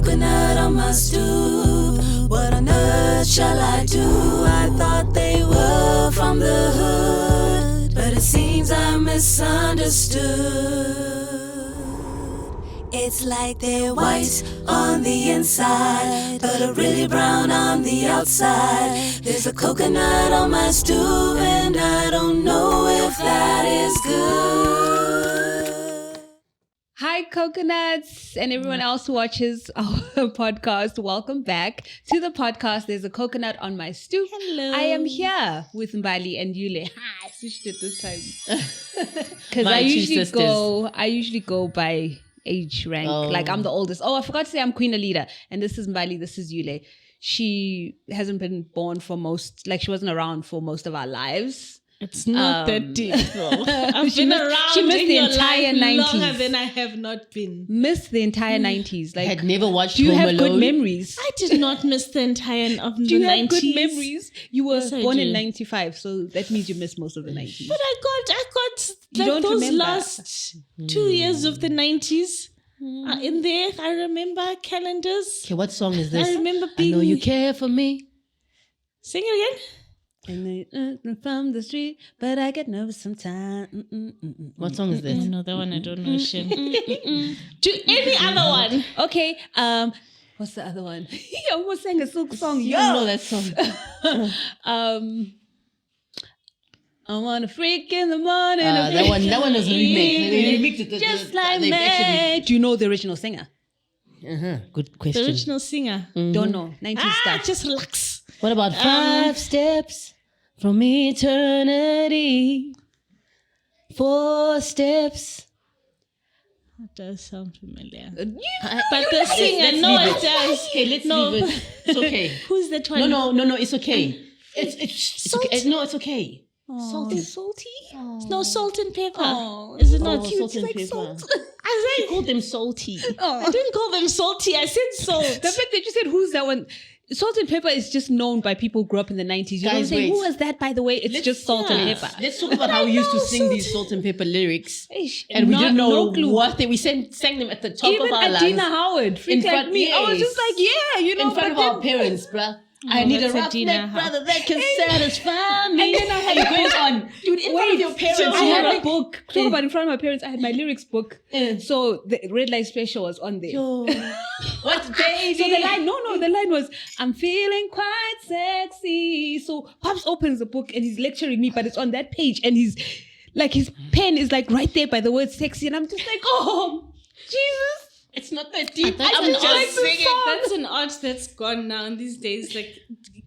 coconut on my stoop. What on earth shall I do? I thought they were from the hood, but it seems I misunderstood. It's like they're white on the inside, but are really brown on the outside. There's a coconut on my stoop, and I don't know if that is good. Hi, coconuts, and everyone else who watches our podcast. Welcome back to the podcast. There's a coconut on my stoop. Hello. I am here with Mbali and Yule. I switched it this time because I usually go by age rank. Like I'm the oldest. Oh, I forgot to say I'm Queen Alida, and this is Mbali. This is Yule. She hasn't been born for she wasn't around for most of our lives. It's not that deep, though. I've been around. She missed the entire 90s. Longer than I have not been. Missed the entire 90s. Like, had never watched Home Alone. Do you have good memories? I did not miss the entire of the 90s. Do you have good memories? You were Yes, I born do. in 95, so that means you missed most of the 90s. But I got You like don't those remember. last 2 years of the 90s. In there, I remember calendars. Okay, what song is this? I remember I know being... you care for me. Sing it again. And they from the street, but I get nervous sometimes. What song is this? No, that one I don't know. Shin. Do any other one. Okay, what's the other one? He almost sang a silk song. You don't know that song. I want a freak in the morning. That one was a remake. They remixed it. Just like me. Do you know the original singer? Good question. The original singer. Don't know. 90s stuff. Just relax. What about 5 steps from eternity? 4 steps. That does sound familiar. But But the singer, no, it does. Okay, let's No. leave it. It's okay. Who's that one? No, it's okay. It's okay. No, it's okay. salty. No, salt and pepper. Oh, Is it not cute? salt and Like pepper. salt. I called them salty. I didn't call them salty. I said salt. The fact that you said who's that one? Salt and pepper is just known by people who grew up in the 90s. You don't Guys, say, wait. who was that, by the way? It's just salt and pepper. Let's talk about how we used to sing these salt and pepper lyrics. Eish, And we didn't know no clue. what they... We sang them at the top Even of our Adina lungs. Howard, freak like me. I was just like, yeah, you know. In front of but our parents, bruh. I need a that's rough Adina neck Howard. brother that can satisfy me. And then I had it goes on. Dude, in front of your parents. I had you a book. Talk about in front of my parents. I had my lyrics book. So the Red Light Special was on there. Yo. What, baby? So the line was, I'm feeling quite sexy. So Pops opens the book and he's lecturing me, but it's on that page and he's like, his pen is like right there by the word sexy. And I'm just like, oh, Jesus. It's not that deep. That's I'm an just art. singing. That's an art that's gone now. And these days, like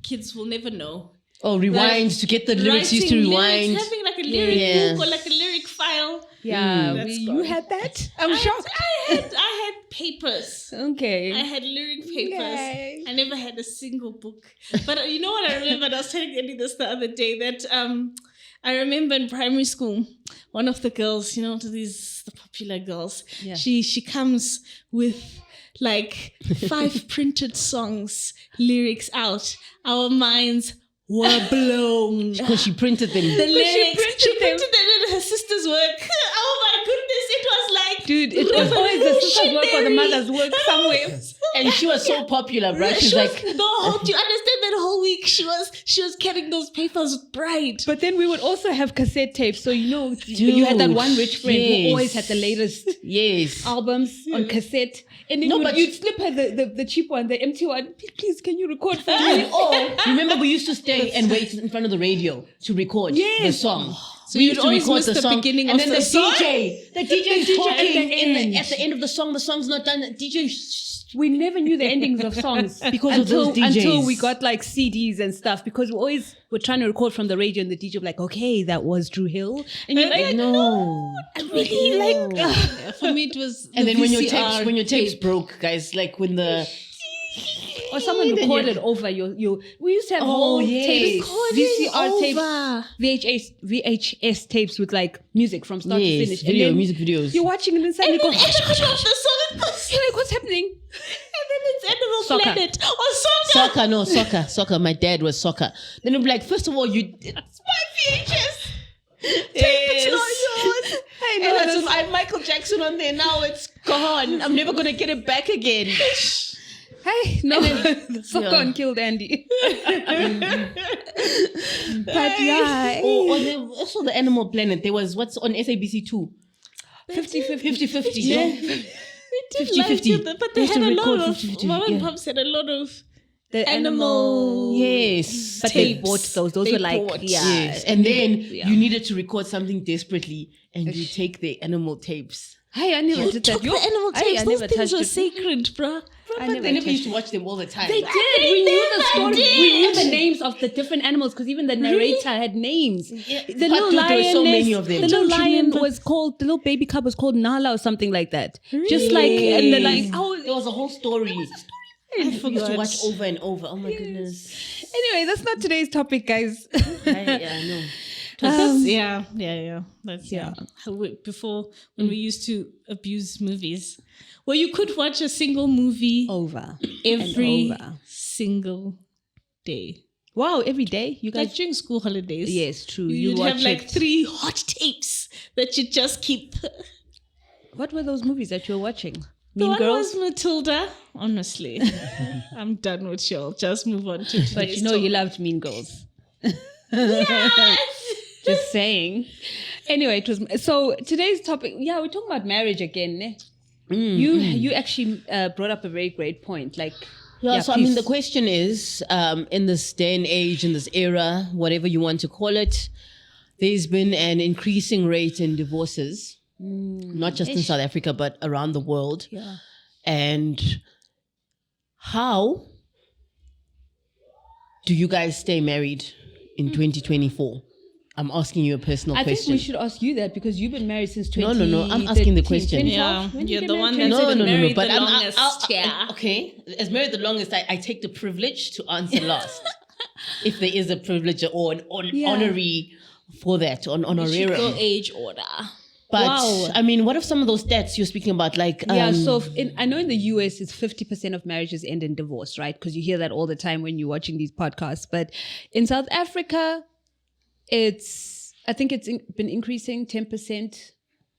kids will never know. Oh, rewind to get the lyrics. Used to Writing rewind. lyrics, having like a lyric book or like a lyric file. Yeah, That's you gone. had that? I'm shocked. I had papers. Okay. I had lyric papers. Yay. I never had a single book. But you know what I remember? I was telling Eddie this the other day that I remember in primary school, one of the girls, the popular girls, Yeah. she comes with like 5 printed songs, lyrics out. Our minds were blown. Because she printed them. The lyrics, she them. printed them in her sister's work. Oh my goodness, it was like... Dude, it was always the sister's work or the mother's work somewhere. And she was so popular, bro. She's She was, like... do you understand that whole week she was carrying those papers with pride. But then we would also have cassette tapes. So, you had that one rich friend who always had the latest Yes. albums on cassette. And then you'd slip her the cheap one, the empty one. Please, can you record for me? Remember, we used to stay and wait in front of the radio to record the song. So we you'd used to always record miss the the song, beginning and of then the song? the DJ is talking end. at the end of the song. The song's not done. The DJ. We never knew the endings of songs Because of those DJs. Until we got like CDs and stuff, because we always were trying to record from the radio and the DJ was like, okay, that was Drew Hill. And you're like, No. I really like... Yeah, for me, it was. And the then when VCR your tapes broke, guys, like when the... Or someone recorded over your... We used to have whole tapes, VCR tapes, VHS tapes with like music from start to finish. music videos. You're watching it and suddenly And go... then end of the song, You're like, what's happening? and then it's Animal Soccer. Planet or soccer. Soccer. My dad was soccer. Then it'd be like, first of all, it's my VHS. It's not yours. I know. I have Michael Jackson on there. Now it's gone. I'm never going to get it back again. Hey, no, Sokon killed Andy. But yeah. Or also the Animal Planet. There was what's on SABC 2. 50-50. Yeah. We did 50-50. but they Used had to a record lot of 50-50, Mom and yeah. Pop said a lot of The animal. Yes. But they bought those. Those They were like, bought. Yes. And then Yeah. you needed to record something desperately and you take the animal tapes. Hey, I never did that. Took the animal tapes. I Those never things touched were it. sacred, bruh. But they never used to watch them all the time. They did. We knew the story. did. We knew the names of the different animals because even the narrator had names. Yeah, The but little there were lion. so many of them. The little Don't lion remember. was called. The little baby cub was called Nala or something like that. Just like and the like. Oh, There was a whole story. I used to watch over and over. Oh my goodness. anyway, that's not today's topic, guys. I know. Yeah. That's how before when we used to abuse movies. Well, you could watch a single movie Over every and over. single day. Wow, every day you Like guys. during school holidays. Yes, true. You'd watch have like it. 3 hot tapes that you just keep. What were those movies that you were watching? The Mean one Girls. was Matilda. Honestly, I'm done with y'all. Just move on to today's But you know talk. you loved Mean Girls. Just saying. Anyway, it was so today's topic. Yeah, we're talking about marriage again. Ne? You actually brought up a very great point. Like, So I mean, please. the question is, in this day and age, in this era, whatever you want to call it, there's been an increasing rate in divorces, not just in South Africa, but around the world. Yeah. And how do you guys stay married in 2024? I'm asking you a personal I question. think we should ask you that because you've been married since No, 20. no, no, I'm asking the question. Yeah, When did you're you the get one married? that's been married But the longest. okay, as married the longest, I take the privilege to answer last. If there is a privilege or an honorary for that, on Should honorarium. go age order. But Wow. I mean, what if some of those stats you're speaking about, like Yeah, so I know in the US it's 50% of marriages end in divorce, right? Because you hear that all the time when you're watching these podcasts. But in South Africa, I think it's been increasing 10%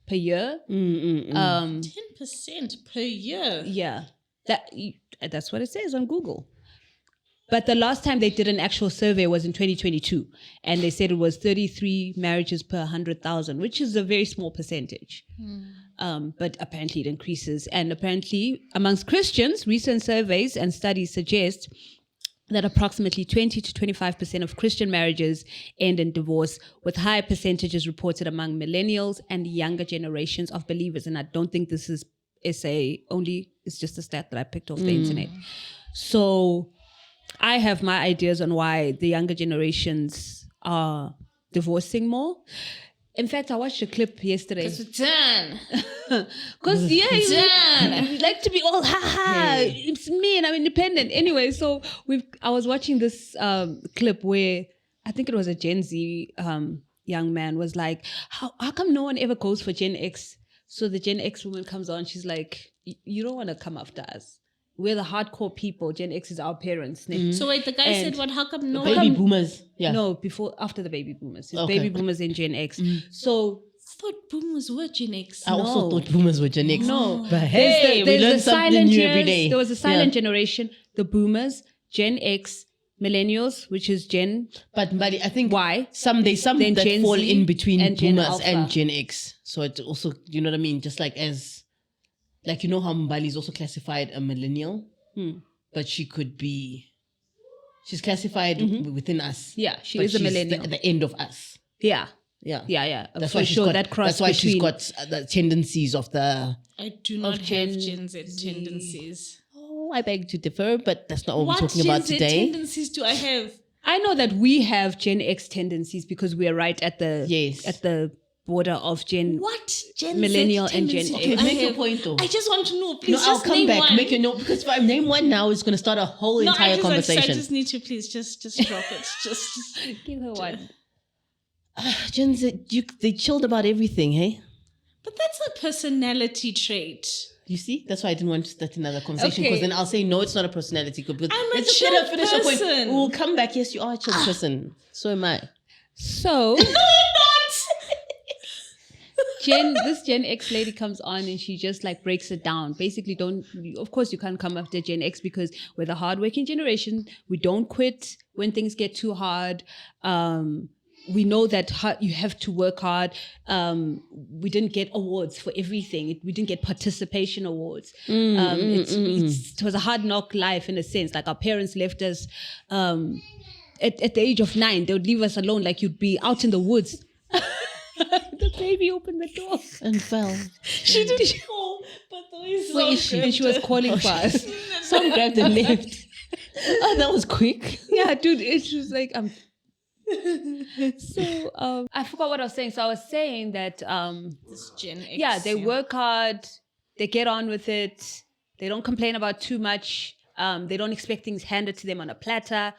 per year. 10% per year. Yeah, that's what it says on Google. But the last time they did an actual survey was in 2022, and they said it was 33 marriages per 100,000, which is a very small percentage. But apparently it increases. And apparently amongst Christians, recent surveys and studies suggest that approximately 20 to 25% of Christian marriages end in divorce, with higher percentages reported among millennials and younger generations of believers. And I don't think this is SA only, it's just a stat that I picked off the internet. So I have my ideas on why the younger generations are divorcing more. In fact, I watched a clip yesterday. Because we're done. Because, you like to be all, it's me and I'm independent. Anyway, so I was watching this clip where I think it was a Gen Z young man was like, how come no one ever goes for Gen X? So the Gen X woman comes on, she's like, you don't want to come after us. We're the hardcore people. Gen X is our parents. So wait, the guy And said what? How come no baby boomers. Yeah. No, after the baby boomers. It's Okay. baby boomers and Gen X. So I thought boomers were Gen X. I also No. thought boomers were Gen X. No. But hey, we learn something new every day. There was a silent generation, the boomers, Gen X, millennials, which is Gen But I think Y. there's some Then that Gen fall Z in between and Gen boomers Alpha. and Gen X. So it's also, you know what I mean? Just like like you know how Mbali is also classified a millennial, but she's classified within us. Yeah, she But is a she's millennial. The end of us. Yeah. Yeah. Yeah. That's For why she's sure, got, that cross that's why she's between- got the tendencies of the. I do not have Gen Gen Z tendencies. Oh, I beg to differ, but that's not what, What we're talking Gen about Z today. tendencies do I have? I know that we have Gen X tendencies because we are right at the border of Gen What Gen Millennial Z and Gen tendencies X. do I Make your have? point though. I just want to know. Please, No, I'll just come name back. one. Make your note because if I name one now, it's going to start a whole No, entire I conversation. just need to please just drop it. Just give her one. Gen Z, they chilled about everything, hey? But that's a personality trait. You see? That's why I didn't want to start another conversation Okay. because then I'll say, no, it's not a personality. But I'm a let's chill get her finish her point. person. We'll come back. Yes, you are a chill person. So am I. So No, you're not. This Gen X lady comes on and she just like breaks it down. Basically, of course you can't come after Gen X because we're the hardworking generation. We don't quit when things get too hard. We know that you have to work hard. We didn't get awards for everything. We didn't get participation awards. It was a hard knock life in a sense. Like our parents left us at the age of 9. They would leave us alone. Like you'd be out in the woods. The baby opened the door and fell. She didn't fall, but she was calling for us. Some grabbed and left. Oh, that was quick. Yeah, dude. It was like So I forgot what I was saying. So I was saying that this Gen X, they work hard, they get on with it, they don't complain about too much, they don't expect things handed to them on a platter.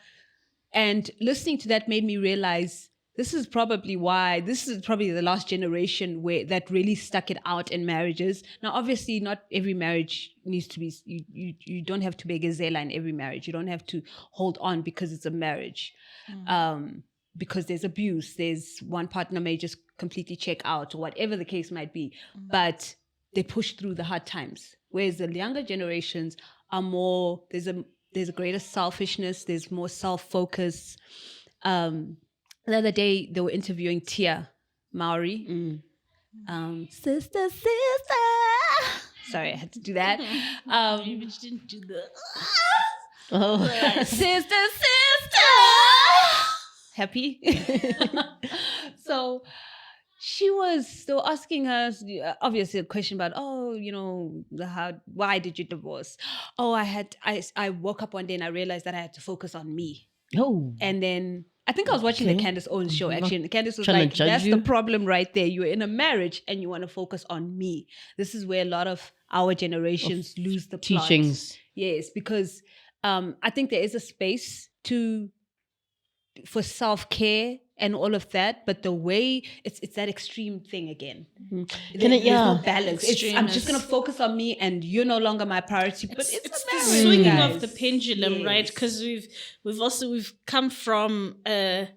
And listening to that made me realize this is probably the last generation that really stuck it out in marriages. Now, obviously, not every marriage needs to be, you don't have to be a gazella in every marriage. You don't have to hold on because it's a marriage. Because there's abuse, there's one partner may just completely check out or whatever the case might be, but they push through the hard times. Whereas the younger generations are more, there's a greater selfishness, there's more self-focus. The other day they were interviewing Tia Maori. Sister. Sorry, I had to do that. Maybe she didn't do that. Sister. Happy. So they were asking her obviously a question about, why did you divorce? I woke up one day and I realized that I had to focus on me. And then I think I was watching the Candace Owens show actually, and Candace was like, that's the problem right there. You're in a marriage and you want to focus on me. This is where a lot of our generations lose the plot. Teachings. Yes, because I think there is a space for self-care and all of that, but the way it's that extreme thing again. There's no balance. I'm just going to focus on me and you're no longer my priority. But it's the swinging of the pendulum, right? Because we've come from a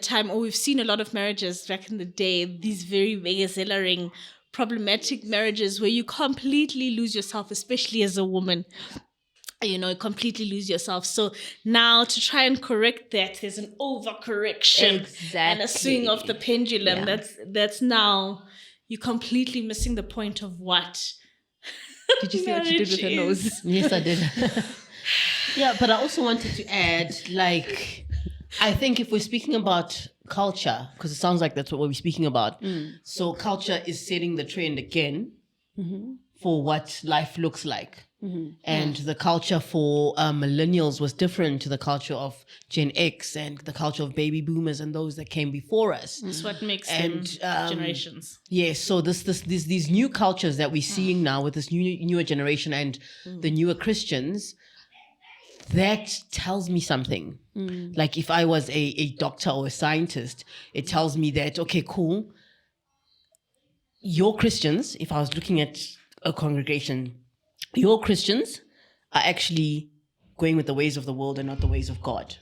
time, or we've seen a lot of marriages back in the day, these very vegazellaring, problematic marriages where you completely lose yourself, especially as a woman. Completely lose yourself. So now to try and correct that, there's an overcorrection and a swing of the pendulum. Yeah. That's now you're completely missing the point of what. Did you see what she did with her nose? Yes, I did. Yeah, but I also wanted to add, I think if we're speaking about culture, because it sounds like that's what we're speaking about. So culture is setting the trend again for what life looks like. And the culture for millennials was different to the culture of Gen X and the culture of baby boomers and those that came before us. That's what makes them generations. Yes, so these new cultures that we're seeing now with this newer generation and the newer Christians, that tells me something. Like if I was a doctor or a scientist, it tells me that, okay, cool. Your Christians, if I was looking at a congregation, your Christians are actually going with the ways of the world and not the ways of God.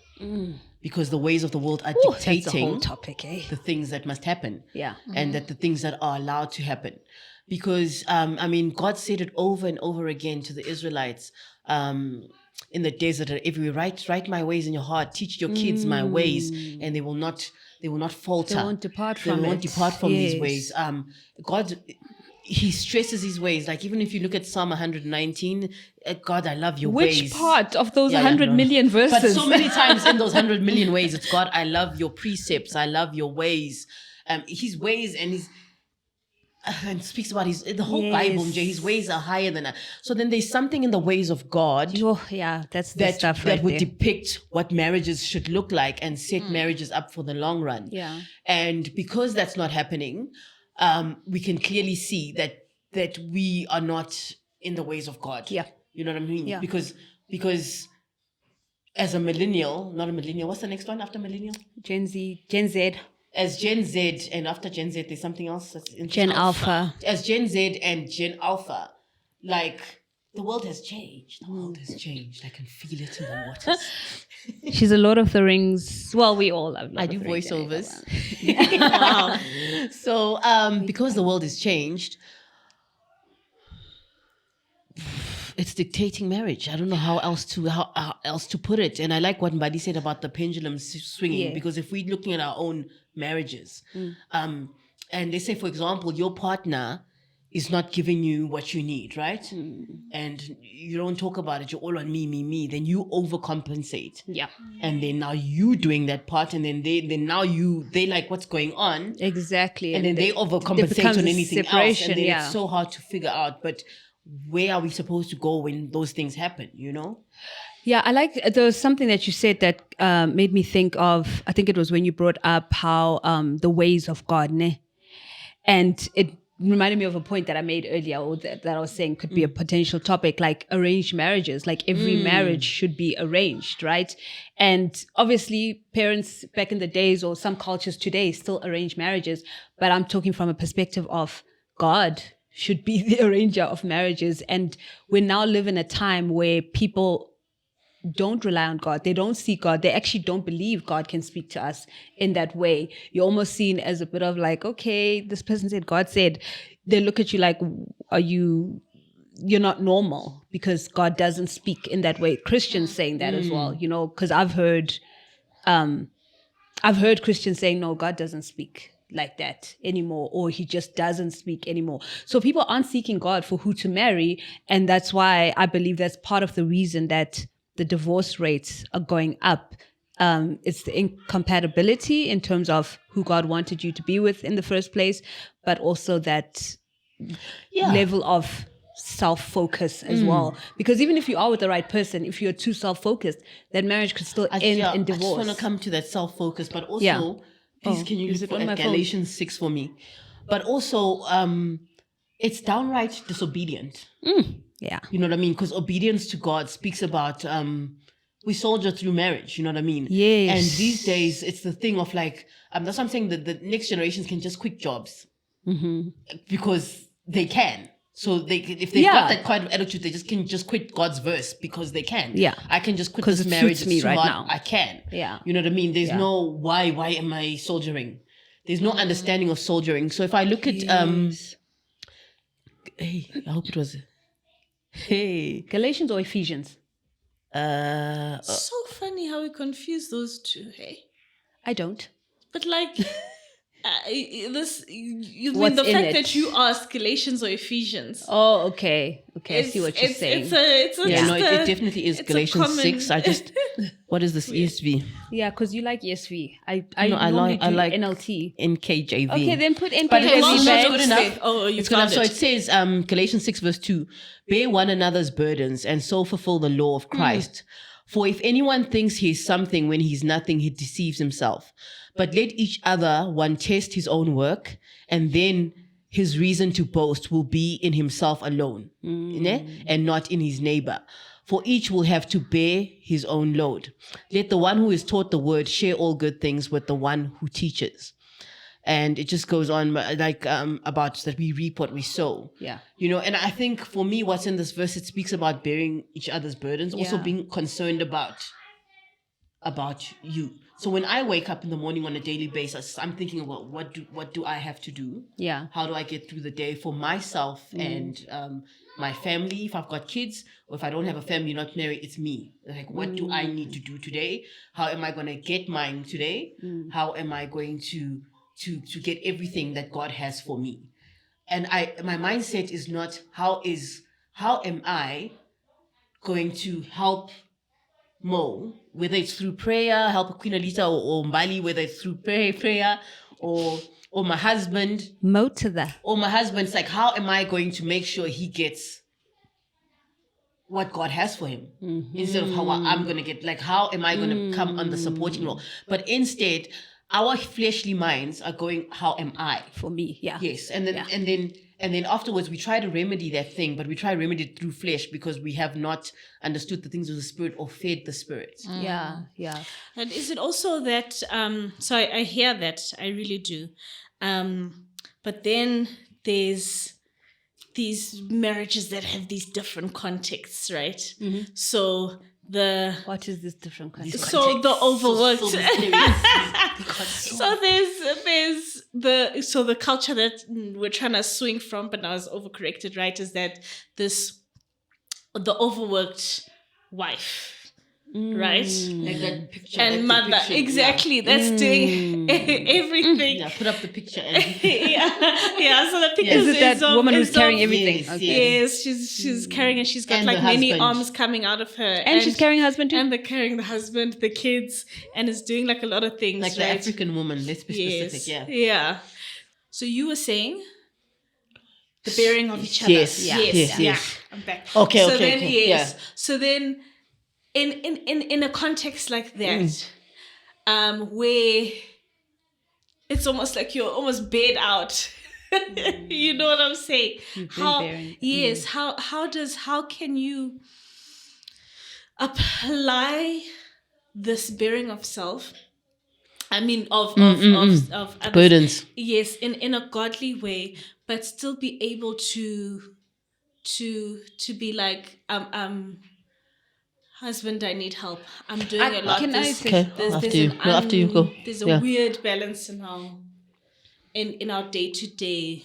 Because the ways of the world are dictating that's a whole topic, the things that must happen. Yeah. And that the things that are allowed to happen. Because, God said it over and over again to the Israelites in the desert and everywhere, write my ways in your heart, teach your kids my ways, and they will not falter. They won't depart from it. They won't depart from these ways. God, he stresses his ways. Like even if you look at Psalm 119, God, I love your ways. Which part of those 100 million verses? But so many times in those 100 million ways, it's God, I love your precepts. I love your ways. His ways and speaks about the whole Bible, his ways are higher than that. So then there's something in the ways of God. That's the stuff right that would depict what marriages should look like and set marriages up for the long run. Yeah. And because that's not happening, we can clearly see that we are not in the ways of God. Yeah. You know what I mean? Yeah. Because as a millennial, not a millennial, what's the next one after millennial? Gen Z. As Gen Z, and after Gen Z, there's something else. That's Gen Alpha. As Gen Z and Gen Alpha, the world has changed. The world has changed. I can feel it in the waters. She's a Lord of the Rings. Well, we all love Lord I of do the Rings voiceovers. Wow. So, because the world has changed, it's dictating marriage. I don't know how else to put it. And I like what Mbadi said about the pendulum swinging, because if we're looking at our own marriages, and let's say, for example, your partner is not giving you what you need, right? And you don't talk about it. You're all on me. Then you overcompensate. Yeah. And then now you doing that part, and then they like what's going on. Exactly. And then they overcompensate on anything else. And then it's so hard to figure out. But where are we supposed to go when those things happen, you know? Yeah, I like, there was something that you said that made me think of, I think it was when you brought up how the ways of God, ne? And it reminded me of a point that I made earlier, or that I was saying could be a potential topic, like arranged marriages. Like every marriage should be arranged, right? And obviously parents back in the days, or some cultures today, still arrange marriages. But I'm talking from a perspective of God should be the arranger of marriages. And we now live in a time where people don't rely on God. They don't see God. They actually don't believe God can speak to us in that way. You're almost seen as a bit of like, okay, this person said, God said. They look at you like, you're not normal because God doesn't speak in that way. Christians saying that as well, you know, because I've heard Christians saying, no, God doesn't speak like that anymore, or he just doesn't speak anymore. So people aren't seeking God for who to marry. And that's why I believe that's part of the reason that the divorce rates are going up. It's the incompatibility in terms of who God wanted you to be with in the first place, but also that level of self-focus as well. Because even if you are with the right person, if you're too self-focused, that marriage could still end in divorce. I just want to come to that self-focus, but also, please, can you look at Galatians 6 for me? But also, it's downright disobedient. Yeah. You know what I mean? Because obedience to God speaks about we soldier through marriage, you know what I mean? Yes. And these days, it's the thing of like, that's what I'm saying, that the next generations can just quit jobs because they can. So if they've got that kind of attitude, they can just quit God's verse because they can. Yeah. I can just quit this marriage. Me right hard. now. I can. Yeah. You know what I mean? There's no why am I soldiering? There's no understanding of soldiering. So if I look at hey, I hope it was Galatians or Ephesians? So funny how we confuse those two, hey? I don't. But like, you What's mean the in fact it? that you ask Galatians or Ephesians? Oh, okay. I see what you're saying. It definitely is Galatians 6. I just, what is this ESV? Yeah, because you like ESV. I like NLT. NKJV. Okay, then put NKJV well, back. good enough. Oh, you It's good enough. found So it says, Galatians 6 verse 2, bear one another's burdens and so fulfill the law of Christ. For if anyone thinks he is something when he's nothing, he deceives himself. But let each other one test his own work, and then his reason to boast will be in himself alone, and not in his neighbor. For each will have to bear his own load. Let the one who is taught the word share all good things with the one who teaches. And it just goes on like about that we reap what we sow. Yeah. You know, and I think for me, what's in this verse, it speaks about bearing each other's burdens, also being concerned about you. So when I wake up in the morning on a daily basis, I'm thinking about what do I have to do? Yeah. How do I get through the day for myself and my family, if I've got kids, or if I don't have a family, not married, it's me. Like, what do I need to do today? How am I going to get mine today? How am I going to get everything that God has for me? And my mindset is not how am I going to help Mo, whether it's through prayer, help Queen Alita or Mbali, whether it's through prayer or my husband. Mo to that. Or my husband's like, how am I going to make sure he gets what God has for him? Instead of how I'm going to get, like, how am I going to come on the supporting role? But instead, our fleshly minds are going, how am I? For me, yeah. Yes. And then afterwards we try to remedy that thing, but we try to remedy it through flesh because we have not understood the things of the spirit or fed the spirit. Yeah. And is it also that, so I hear that, I really do. But then there's these marriages that have these different contexts, right? Mm-hmm. So what is this different context? So the overworked. So there's the culture that we're trying to swing from, but now is overcorrected, right? Is that the overworked wife. Right, like that picture and mother, depiction, exactly. That's doing everything. Yeah, put up the picture. And yeah. So the picture is it that woman who's carrying everything? Yes, Okay. Yes, she's carrying, and she's got And like the many husband. arms coming out of her, And she's carrying a husband too. and they're carrying the husband, the kids, and is doing like a lot of things, like the right? African woman, let's be specific. Yeah. So you were saying the bearing of each other. Yes. I'm back. Okay, So okay, then, okay. yes. Yeah. So then, in a context like that, where it's almost like you're almost bared out. You know what I'm saying? How can you apply this bearing of self? I mean, of others, Burdens. yes, in a godly way, but still be able to be like, husband, I need help. I'm doing a lot. Can I There's- say Okay, there's- after there's you. an No, after you go. There's a Yeah. weird balance in our day-to-day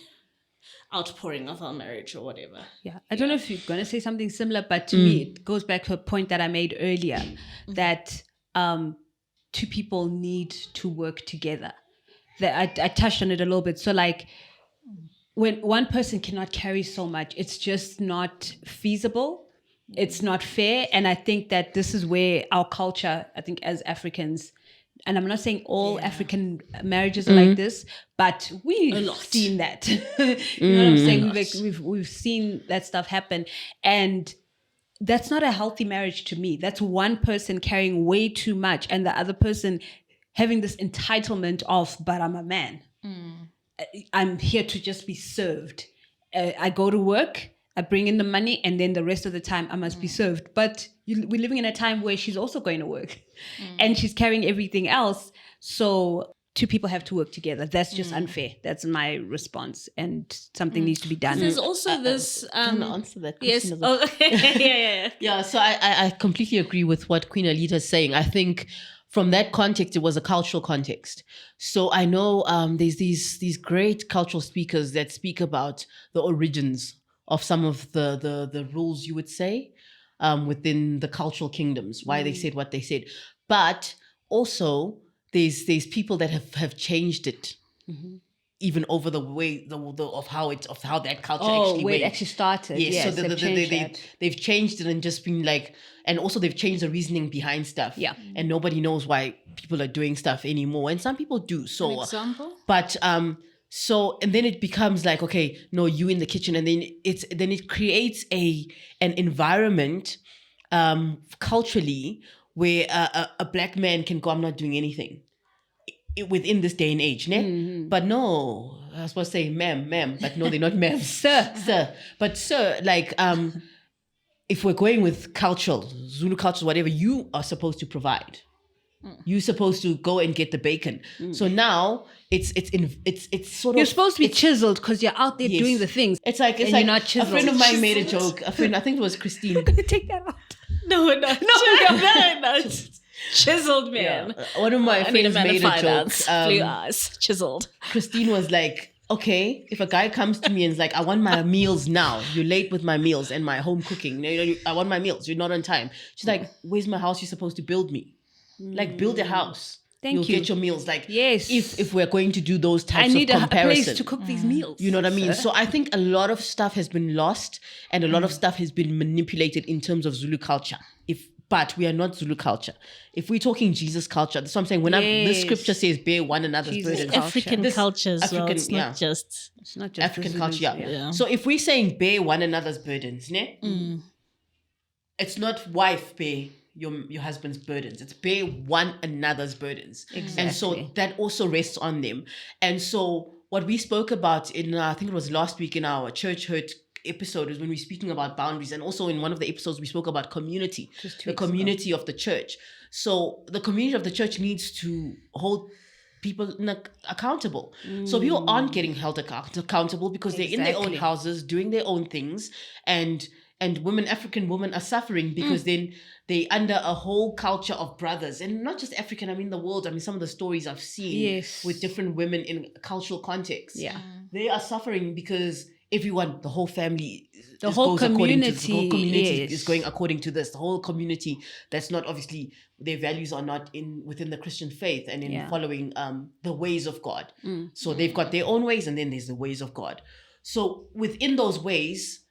outpouring of our marriage or whatever. Yeah, I don't know if you're going to say something similar, but to me, it goes back to a point that I made earlier that two people need to work together. That I touched on it a little bit. So like when one person cannot carry so much, it's just not feasible. It's not fair. And I think that this is where our culture, I think as Africans, and I'm not saying all African marriages are like this, but we've seen that. You know what I'm saying? We've seen that stuff happen. And that's not a healthy marriage to me. That's one person carrying way too much and the other person having this entitlement of, but I'm a man. I'm here to just be served. I go to work, I bring in the money, and then the rest of the time I must be served. But we're living in a time where she's also going to work and she's carrying everything else. So two people have to work together. That's just unfair. That's my response. And something needs to be done. There's also this. Can I answer that? Yes. Christine? Oh, yeah. Yeah, so I completely agree with what Queen Alita is saying. I think from that context, it was a cultural context. So I know there's these great cultural speakers that speak about the origins of some of the rules, you would say, within the cultural kingdoms, why they said what they said. But also there's people that have changed it. Even over the way of how that culture actually where went. it actually started. Yes, so that. they've changed it and just been like, and also they've changed the reasoning behind stuff. Yeah. And nobody knows why people are doing stuff anymore. And some people do. So An example? But so and then it becomes like, okay, no, you in the kitchen, and then it creates an environment culturally where a black man can go, I'm not doing anything. Within this day and age, ne? But no, I was supposed to say ma'am, but no, they're not ma'am. Sir. But sir, like, if we're going with cultural, Zulu culture, whatever, you are supposed to provide. You're supposed to go and get the bacon. So now it's sort of, You're supposed to be chiseled because you're out there doing the things. It's like you're not a chiseled. friend of mine made a joke. I think it was Christine. Take that out. No. Chiseled man. One of my I need a friends man made of a joke. finance. Blue eyes, chiseled. Christine was like, okay, if a guy comes to me and is like, I want my meals now. You're late with my meals and my home cooking. I want my meals. You're not on time. She's like, where's my house you're supposed to build me? Like, build a house. You'll get your meals. Like, yes. If we're going to do those types I need of a comparison. place to cook these meals. You know what I mean? So I think a lot of stuff has been lost and a lot of stuff has been manipulated in terms of Zulu culture. But we are not Zulu culture. If we're talking Jesus culture, that's what I'm saying. When this scripture says bear one another's Jesus burdens. African culture as well. African, It's yeah. not just African culture, yeah. Yeah. So if we're saying bear one another's burdens, ne? It's not wife bear your husband's burdens. It's bear one another's burdens. Exactly. And so that also rests on them. And so what we spoke about in, I think it was last week in our Church Hurt episode, is when we're speaking about boundaries. And also in one of the episodes, we spoke about community, the community of the church. So the community of the church needs to hold people accountable. So people aren't getting held accountable because they're in their own houses doing their own things, and African women are suffering because then they under a whole culture of brothers, and not just African, I mean the world. I mean, some of the stories I've seen with different women in cultural contexts, they are suffering because everyone, the whole family, the whole community is going according to this. The whole community that's not, obviously their values are not within the Christian faith and in following the ways of God. So they've got their own ways, and then there's the ways of God. So within those ways,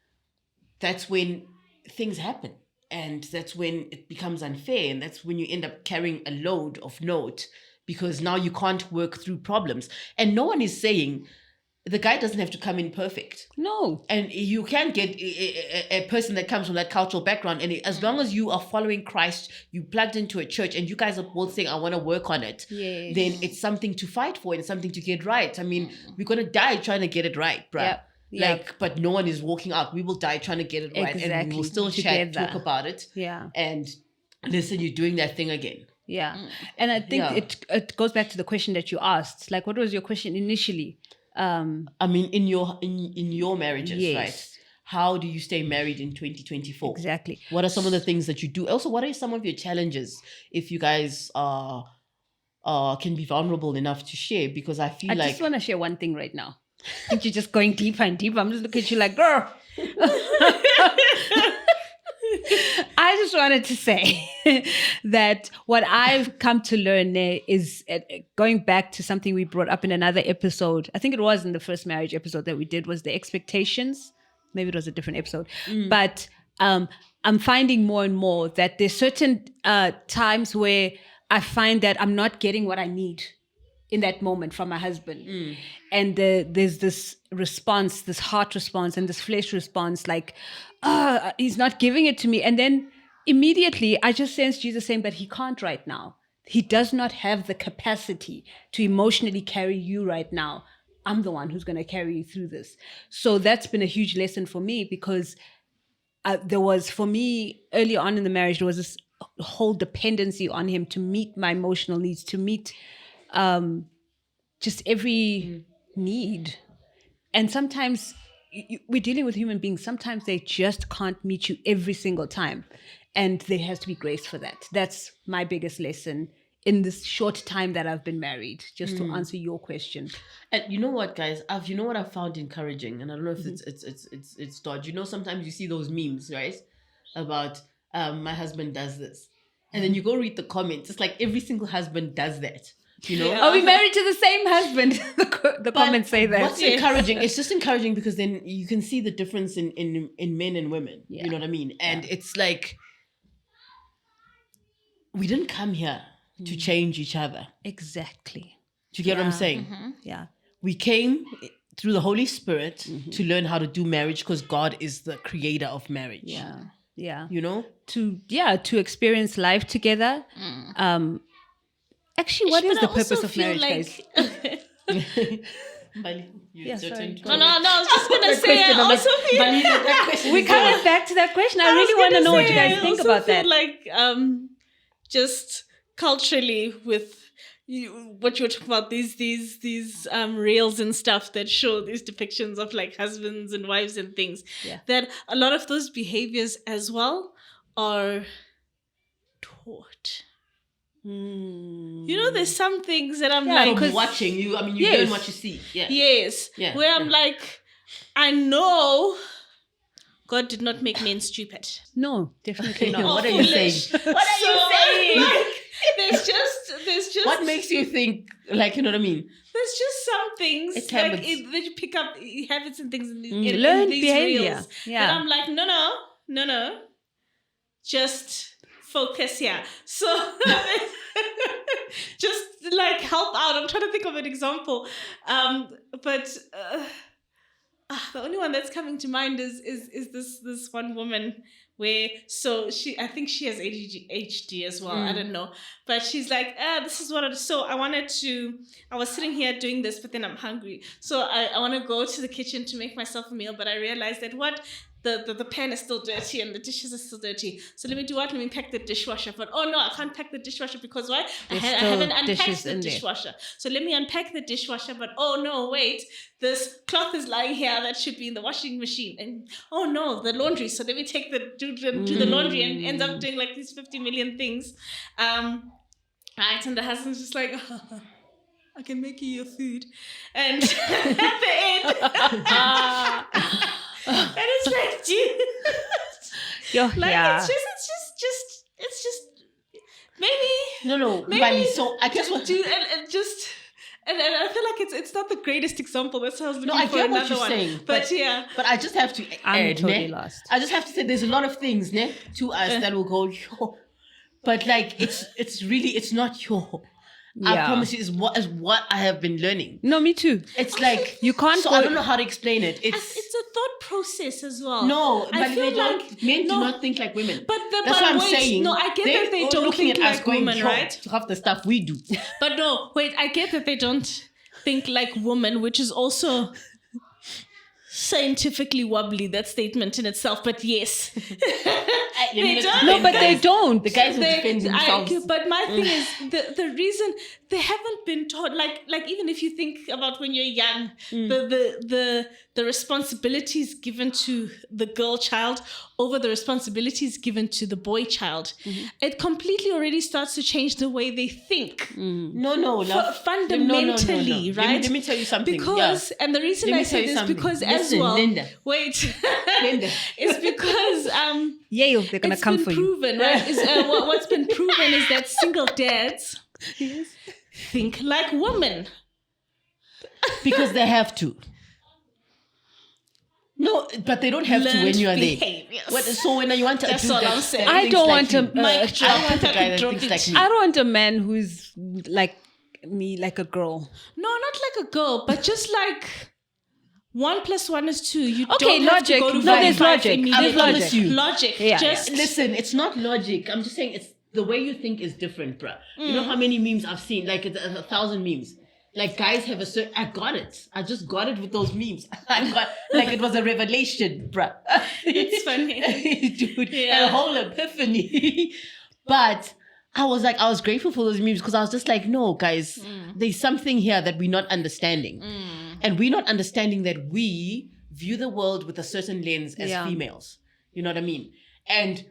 that's when things happen, and that's when it becomes unfair, and that's when you end up carrying a load of note, because now you can't work through problems. And no one is saying the guy doesn't have to come in perfect. No. And you can get a person that comes from that cultural background, and as long as you are following Christ, you plugged into a church, and you guys are both saying, I want to work on it, then it's something to fight for and something to get right. I mean, we're going to die trying to get it right, bruh. Yep. But no one is walking out. We will die trying to get it right, and we will still talk about it. And listen, you're doing that thing again. And I think it goes back to the question that you asked. Like, what was your question initially? I mean, in your marriages, right? How do you stay married in 2024? Exactly. What are some of the things that you do? Also, what are some of your challenges, if you guys can be vulnerable enough to share? Because I just want to share one thing right now. I think you're just going deeper and deeper. I'm just looking at you like, girl. I just wanted to say that what I've come to learn is going back to something we brought up in another episode. I think it was in the first marriage episode that we did, was the expectations. Maybe it was a different episode. But I'm finding more and more that there's certain times where I find that I'm not getting what I need in that moment from my husband. And there's this response, this heart response and this flesh response, like, he's not giving it to me. And then immediately I just sense Jesus saying, but he can't right now. He does not have the capacity to emotionally carry you right now. I'm the one who's going to carry you through this. So that's been a huge lesson for me, because there was, for me, early on in the marriage, there was this whole dependency on him to meet my emotional needs, to meet just every need. And sometimes we're dealing with human beings. Sometimes they just can't meet you every single time. And there has to be grace for that. That's my biggest lesson in this short time that I've been married, just to answer your question. And you know what, guys? You know what I found encouraging, and I don't know if it's Dodge. You know, sometimes you see those memes, right? About my husband does this. And then you go read the comments. It's like every single husband does that. You know? Are we married to the same husband? the comments say that. What's encouraging? It's just encouraging because then you can see the difference in men and women. You know what I mean? And it's like, we didn't come here to change each other. Exactly. Do you get what I'm saying? Yeah. We came through the Holy Spirit to learn how to do marriage, because God is the creator of marriage. Yeah. You know? To experience life together. Actually, what is the purpose of marriage, guys? No, I was just gonna say. I also feel we're coming back to that question. I really want to know what you guys think about that. Like, just culturally, with what you're talking about, these reels and stuff that show these depictions of like husbands and wives and things. That a lot of those behaviors as well are taught. You know, there's some things that I'm like, from watching you. I mean, you learn what you see. Where I'm like, I know God did not make men stupid. No, definitely not. What are you saying? What are you saying? Like, there's just. What makes you think? Like, you know what I mean? There's just some things that you pick up habits and things in these, learn these behavior. reels. That I'm like, no, just focus here. So just like help out. I'm trying to think of an example. But the only one that's coming to mind is this one woman where, so I think she has ADHD as well. I don't know. But she's like, this is what I was sitting here doing this, but then I'm hungry. So I want to go to the kitchen to make myself a meal. But I realized that the pan is still dirty and the dishes are still dirty. So let me do what? Let me pack the dishwasher. But oh no, I can't pack the dishwasher because why? I haven't unpacked the dishwasher. So let me unpack the dishwasher. But oh no, wait, this cloth is lying here that should be in the washing machine. And oh no, the laundry. So let me take do the laundry and end up doing like these 50 million things. Right, and the husband's just like, oh, I can make you your food. And at the end, and it's like, dude, it's just maybe. No, maybe. So I guess what do and just. And I feel like it's not the greatest example. That's how I was looking I for get another what you're one. saying, but yeah. But I just have to I'm totally lost. I just have to say there's a lot of things to us that will go, yo. But like it's really, it's not yo. I promise you, is what I have been learning. No, me too. It's like you can't. So I don't know how to explain it. It's a thought process as well. No, but men do not think like women. That's what I'm saying. No, I get that they don't think like women, right? To have the stuff we do. But no, wait, I get that they don't think like women, which is also scientifically wobbly, that statement in itself. But yes, they don't. No, but they don't. The guys will defend themselves. But my thing is the reason they haven't been taught, like even if you think about when you're young, the responsibilities given to the girl child over the responsibilities given to the boy child, it completely already starts to change the way they think. No, fundamentally, no. right? Let me tell you something. Because, and the reason I say this because Listen, as well, Linda. wait, Linda. it's because they're gonna come for you. Proven, right? What's been proven is that single dads think like women because they have to. No, but they don't have to when you are there. So when you want to, that's all I'm saying. I don't want a guy that thinks like me. I don't want a man who's like me, like a girl. No, not like a girl, but just like 1 + 1 is 2. You okay, don't logic. Have to go to There's logic. I promise you. Logic. Yeah. Just listen. It's not logic. I'm just saying it's the way you think is different, bruh. You know how many memes I've seen? Like 1,000 memes. Like guys have a certain. I got it. I just got it with those memes. I got like it was a revelation, bruh. It's funny, dude. A whole epiphany. But I was grateful for those memes because I was just like, no, guys, there's something here that we're not understanding, and we're not understanding that we view the world with a certain lens as females. You know what I mean? And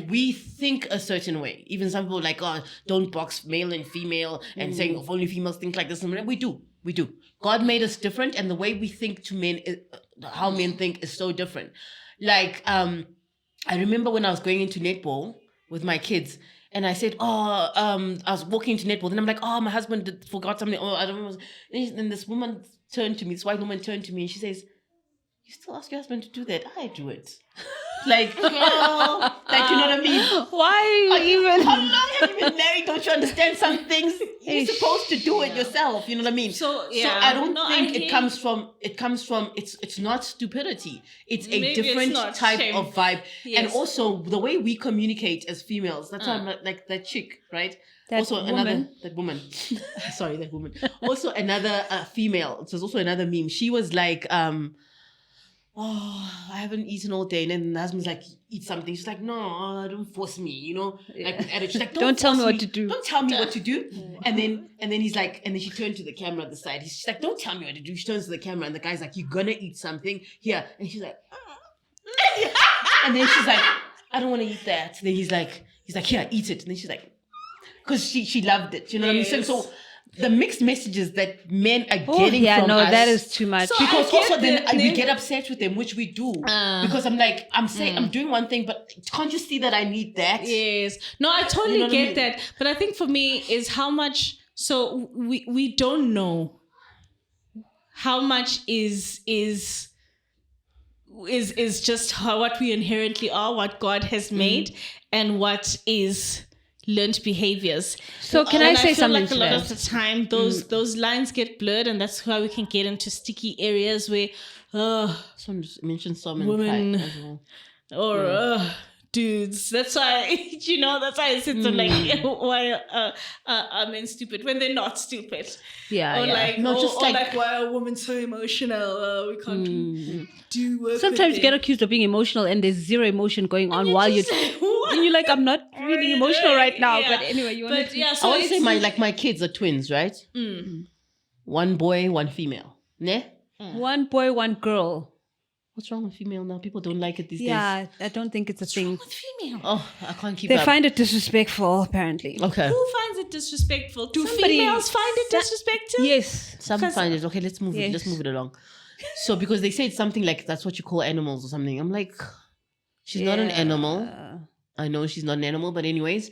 we think a certain way. Even some people like, oh, don't box male and female and saying if only females think like this. We do. God made us different, and the way we think to men, how men think is so different. Like, I remember when I was going into netball with my kids, and I said, I was walking into netball, then I'm like, oh, my husband forgot something. Oh, I don't know. And this woman turned to me, this white woman turned to me, and she says, you still ask your husband to do that? I do it. Like, girl, like, you know what I mean? Why are you even? How long have you been married? Don't you understand some things? You're supposed to do it yourself. You know what I mean? So I don't think it comes from. It's not stupidity. It's a different type of vibe, and also the way we communicate as females. That's why I'm like that chick, right? That woman. Sorry, that woman. Also another female. So there's also another meme. She was like, oh, I haven't eaten all day. And then the husband's like, eat something. She's like, no, don't force me, you know? Like, she's like, don't tell me what to do. Don't tell me what to do. And then he's like, and then she turned to the camera at the side. She's like, don't tell me what to do. She turns to the camera and the guy's like, you're gonna eat something here. And she's like, and then she's like, I don't want to eat that. Then he's like, here, eat it. And then she's like, because she loved it. You know what I mean? So the mixed messages that men are getting from us. that is too much. So because also then we get upset with them, which we do. Because I'm like, I'm saying I'm doing one thing, but can't you see that I need that? Yes. No, I totally get that. But I think for me is how much. So we don't know how much is just what we inherently are, what God has made, and what is learned behaviors. So can I say something? Like a lot of the time, those lines get blurred, and that's why we can get into sticky areas where someone just mentioned some women as well. or dudes. That's why, that's why I said so like, why are men stupid when they're not stupid? Yeah, or yeah. like, No, just like- why are women so emotional? We can't do work. Sometimes with you get them. accused of being emotional and there's zero emotion going on while you're... just like, what? And you're like, I'm not feeling emotional right now. Yeah. But anyway, you want But to... yeah, I so want to say it's- my kids are twins, right? One boy, one female. Ne? One boy, one girl. What's wrong with female now? People don't like it these days. Yeah, I don't think it's a thing. with female. Oh, I can't keep They up. find it disrespectful, apparently. Okay. Who finds it disrespectful? Do Somebody- females find it disrespectful? Yes. Some find it. Okay, let's move it. Yes. Let's move it along. So because they say it's something like that's what you call animals or something. I'm like, she's not an animal. I know she's not an animal, but anyways.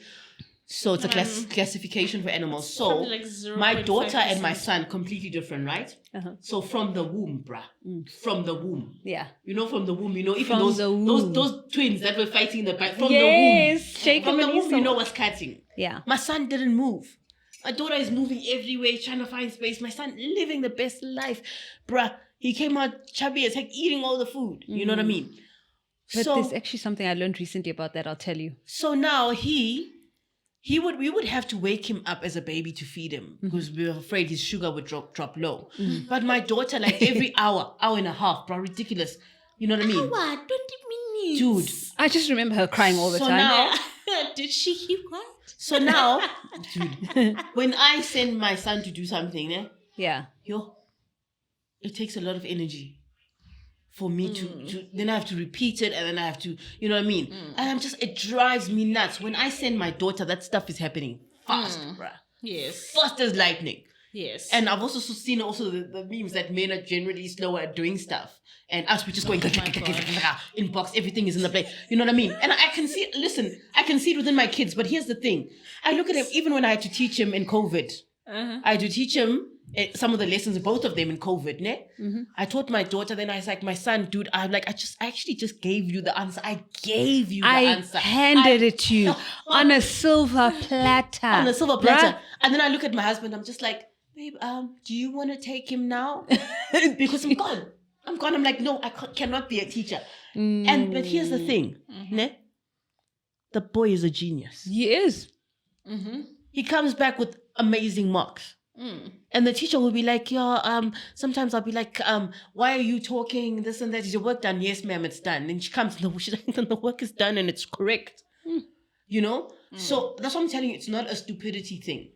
So it's a classification for animals. So probably like my daughter and my 0.5%. son completely different, right? So from the womb, bruh. From the womb. Yeah. From the womb, even From those the womb. those twins that were fighting in the back from Yes, the shake womb. From him the and womb, he's you so- know what's cutting. Yeah. My son didn't move. My daughter is moving everywhere, trying to find space. My son living the best life. Bruh, he came out chubby as heck, eating all the food. You know what I mean? But there's actually something I learned recently about that, I'll tell you. So now we would have to wake him up as a baby to feed him because we were afraid his sugar would drop low. But my daughter, like every hour and a half, bro, ridiculous. You know what I mean? What? 20 minutes. Dude. I just remember her crying all the So time. now, Did she keep quiet? so now, dude, when I send my son to do something, Yeah. it takes a lot of energy for me to then I have to repeat it and then I have to, you know what I mean? And it drives me nuts. When I send my daughter, that stuff is happening fast, bruh. Yes. Fast as lightning. Yes. And I've also seen the memes that men are generally slower at doing stuff. And us, we're just going inbox, everything is in the place. You know what I mean? And I can see, listen, I can see it within my kids, but here's the thing. I look at him, even when I had to teach him in COVID, I had to teach him some of the lessons, both of them in COVID, ne? I taught my daughter, then I was like, my son, dude, I actually just gave you the answer. I gave you the answer. Handed it to you on a silver platter. On a silver platter. And then I look at my husband, I'm just like, babe, do you want to take him now? Because I'm gone. I'm like, no, I cannot be a teacher. But here's the thing, ne? The boy is a genius. He is. He comes back with amazing marks. And the teacher will be like, sometimes I'll be like, why are you talking this and that? Is your work done? Yes, ma'am, it's done. And she comes, no, she's like, the work is done and it's correct. You know? So that's what I'm telling you. It's not a stupidity thing.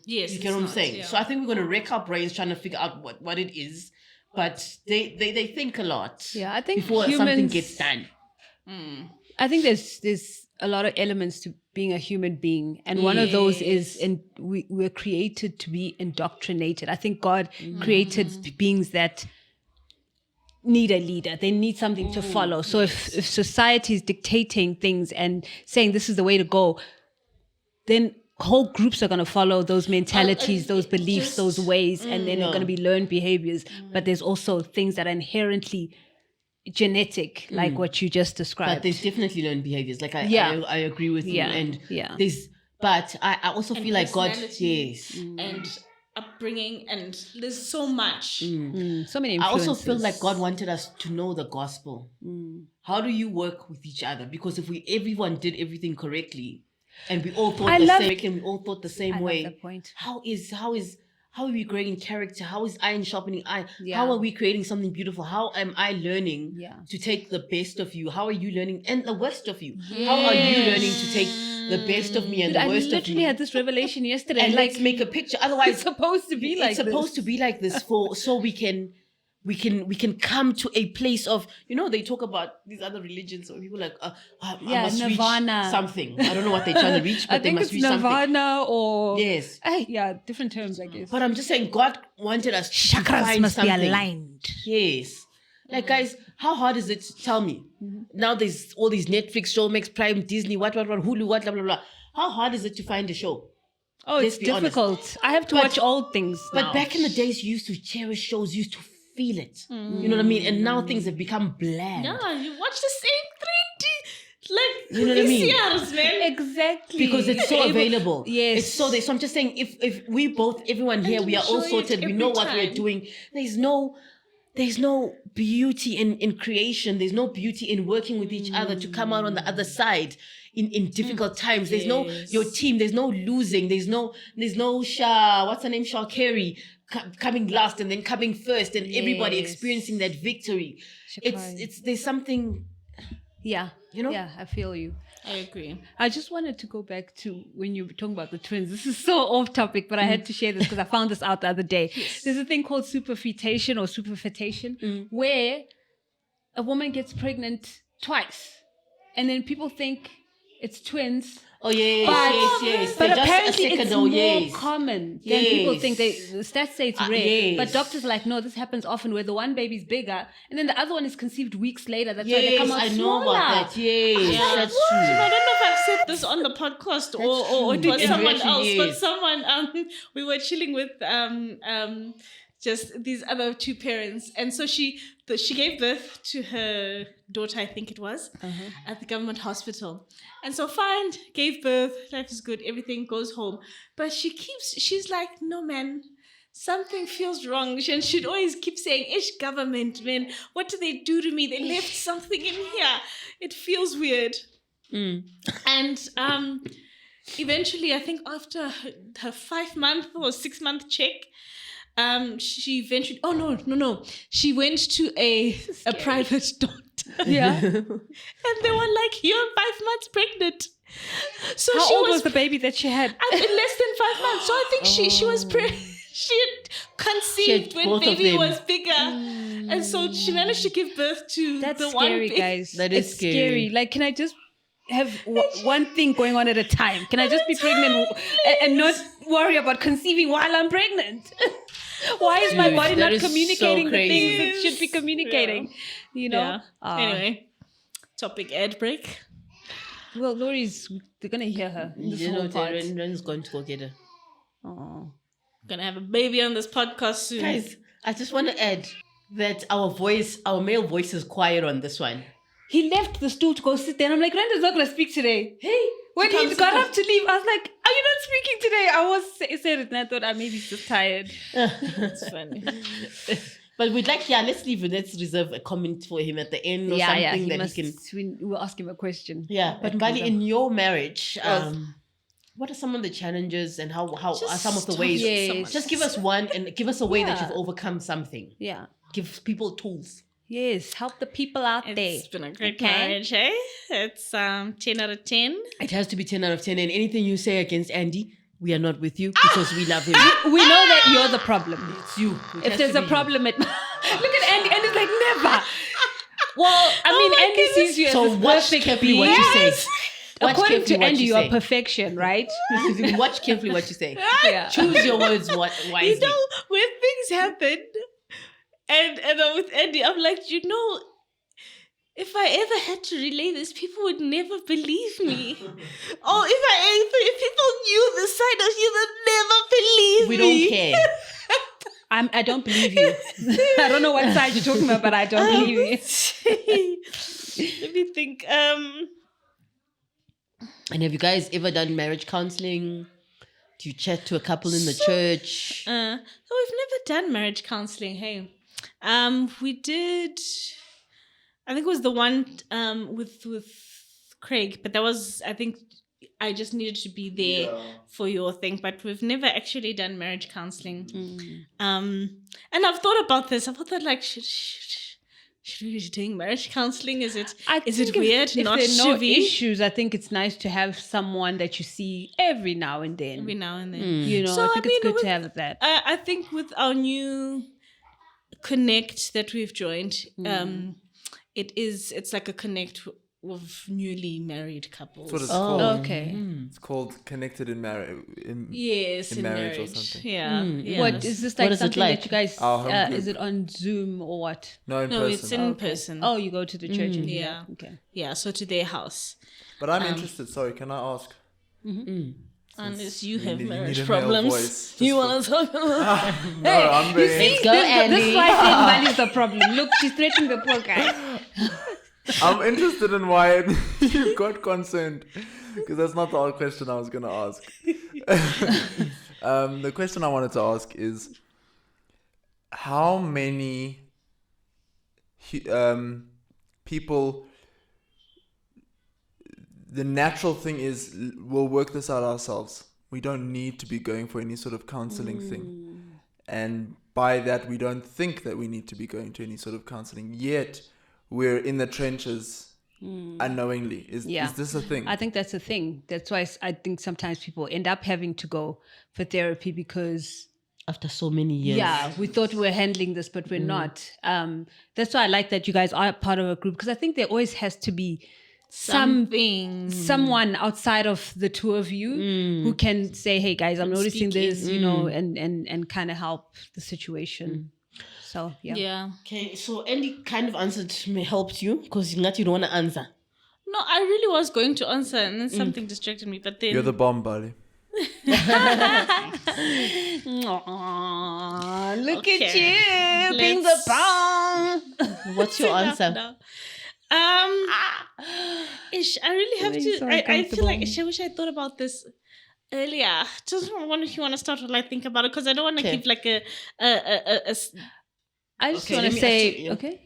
Yes. You get what I'm saying? Yeah. So I think we're going to wreck our brains trying to figure out what it is. But they think a lot. Yeah, I think before something gets done. I think there's a lot of elements to being a human being, and one of those is we're created to be indoctrinated. I think God created beings that need a leader. They need something to follow. So if society is dictating things and saying this is the way to go, then whole groups are going to follow those mentalities, those beliefs, those ways, and then they're going to be learned behaviors. But there's also things that are inherently genetic, like what you just described. But there's definitely learned behaviors. Like I agree with you. And but I also feel like God, yes. And upbringing, and there's so much. So many influences. I also feel like God wanted us to know the gospel. How do you work with each other? Because if everyone did everything correctly, and we all thought the same way. Love that point. How are we growing character? How is iron sharpening iron? How are we creating something beautiful? How am I learning to take the best of you? How are you learning and the worst of you? How are you learning to take the best of me and the worst of me? I literally had this revelation yesterday. And let's make a picture. Otherwise, it's supposed to be like this. It's supposed to be like this so we can come to a place of, they talk about these other religions or people like I must nirvana reach something. I don't know what they're trying to reach, but I they think must it's reach nirvana something. or yes, different terms, I guess. but I'm just saying God wanted us to Chakras find must something. be aligned. Yes, like guys, how hard is it to tell me? Now there's all these Netflix, Showmax, Prime, Disney, what, Hulu, what, blah blah blah. How hard is it to find a show? Oh, it's difficult. I have to watch old things now. But back in the days, you used to cherish shows, you used to feel it. You know what I mean? And now things have become bland. Yeah, you watch the same 3D, like, you know what I mean? VCRs, man. Exactly. Because it's so available. Yes. It's so there. So I'm just saying, if we both, everyone here, we are all enjoy sorted, it we know every what we're time. doing. There's no there's no beauty in creation. There's no beauty in working with each other to come out on the other side in difficult times. There's no your team. There's no losing. There's no what's her name? Carey coming last and then coming first, and everybody experiencing that victory. It's there's something. Yeah, Yeah, I feel you. I agree. I just wanted to go back to when you were talking about the twins. This is so off topic, but I had to share this because I found this out the other day. Yes. There's a thing called superfetation, where a woman gets pregnant twice, and then people think it's twins. Oh yes, yes. But apparently it's more common than people think. The stats say it's rare, but doctors are like, no, this happens often where the one baby's bigger and then the other one is conceived weeks later. That's why they come out smaller. Know about that. Yes, that's true. I don't know if I've said this on the podcast or it was someone else, but someone we were chilling with just these other two parents, and so she gave birth to her daughter, I think it was, at the government hospital. And so fine, gave birth, life is good, everything, goes home. But she's like, no man, something feels wrong. And she'd always keep saying, ish government, man, what do they do to me? They left something in here. It feels weird. And eventually, I think after her 5-month or 6-month check, she eventually, she went to a private doctor. Yeah. And they were like, you're 5 months pregnant. So how old was the baby that she had? Less than 5 months. So I think she was she had conceived when baby was bigger. And so she managed to give birth to That's the scary, one baby. guys. That is scary. Like, can I just have one thing going on at a time? Can I just be pregnant and not worry about conceiving while I'm pregnant? Why is my body not communicating the things it should be communicating? Yeah. Anyway, topic ad break. Well, they're going to hear her. Ren's going to go get her. Oh. Gonna have a baby on this podcast soon. Guys, I just want to add that our male voice is quiet on this one. He left the stool to go sit there. And I'm like, Renda's not going to speak today. Hey. When he got up to leave, I was like, are you not speaking today? I was saying it and I thought, maybe he's just tired. That's funny. But we'd like, let's leave it. Let's reserve a comment for him at the end or something that he can... We'll ask him a question. Yeah, but Mbali, in your marriage, what are some of the challenges and how are some of the ways? Yes. Just give us one and give us a way that you've overcome something. Yeah. Give people tools. Yes, help the people out there. It's been a great marriage, eh? It's 10 out of 10. It has to be 10 out of 10. And anything you say against Andy, we are not with you because we love him. We know that you're the problem. It's you. If there's a problem, look at Andy. Andy's like, never. Well, Andy sees you as so watch carefully what you say. According to Andy, you are perfection, right? Watch carefully what you say. Yeah. Choose your words wisely. You know, when things happen, and with Andy, I'm like, if I ever had to relay this, people would never believe me. If people knew the side of you, they'd never believe me. We don't care. I don't believe you. I don't know what side you're talking about, but I don't believe you. Let me think. And have you guys ever done marriage counseling? Do you chat to a couple in the church? So we've never done marriage counseling, hey. We did, I think it was the one with Craig, but that was, I think I just needed to be there for your thing, but we've never actually done marriage counseling. And I've thought about this. I've thought like, should we be doing marriage counseling? Is it weird? If not there are no chivy? issues, I think it's nice to have someone that you see every now and then. So, I think it's good to have that. I think with our new Connect that we've joined, it's like a Connect of newly married couples. That's what it's called. Okay. It's called Connected in Marriage. In marriage or something. Yeah. What is this like? Something that you guys? Our is it on Zoom or what? No, in person. It's in person. Oh, you go to the church and Okay. Yeah, so to their house. But I'm interested. Sorry, can I ask? Unless you have need marriage a male problems, voice, you want to talk about? No, I'm very. Let's go, Andy. This is why I said Mali's the problem. Look, she's threatening the poor guy. I'm interested in why you got concerned, because that's not the old question I was going to ask. The question I wanted to ask is, how many people, the natural thing is we'll work this out ourselves. We don't need to be going for any sort of counseling thing. And by that, we don't think that we need to be going to any sort of counseling. Yet, we're in the trenches unknowingly. Is this a thing? I think that's a thing. That's why I think sometimes people end up having to go for therapy because... After so many years. Yeah, we thought we were handling this, but we're not. That's why I like that you guys are part of a group, because I think there always has to be someone outside of the two of you who can say, hey guys, I'm noticing this, and kind of help the situation. So yeah. Okay, so Andy kind of answered, helped you, because you don't want to answer. No, I really was going to answer, and then something distracted me. But then You're the bomb, buddy. Aww, look at you being the bomb. What's your answer? Ish, I really have to. I feel like I wish I thought about this earlier. Just wonder if you want to start to think about it, because I don't want to give like a. I just want to say okay.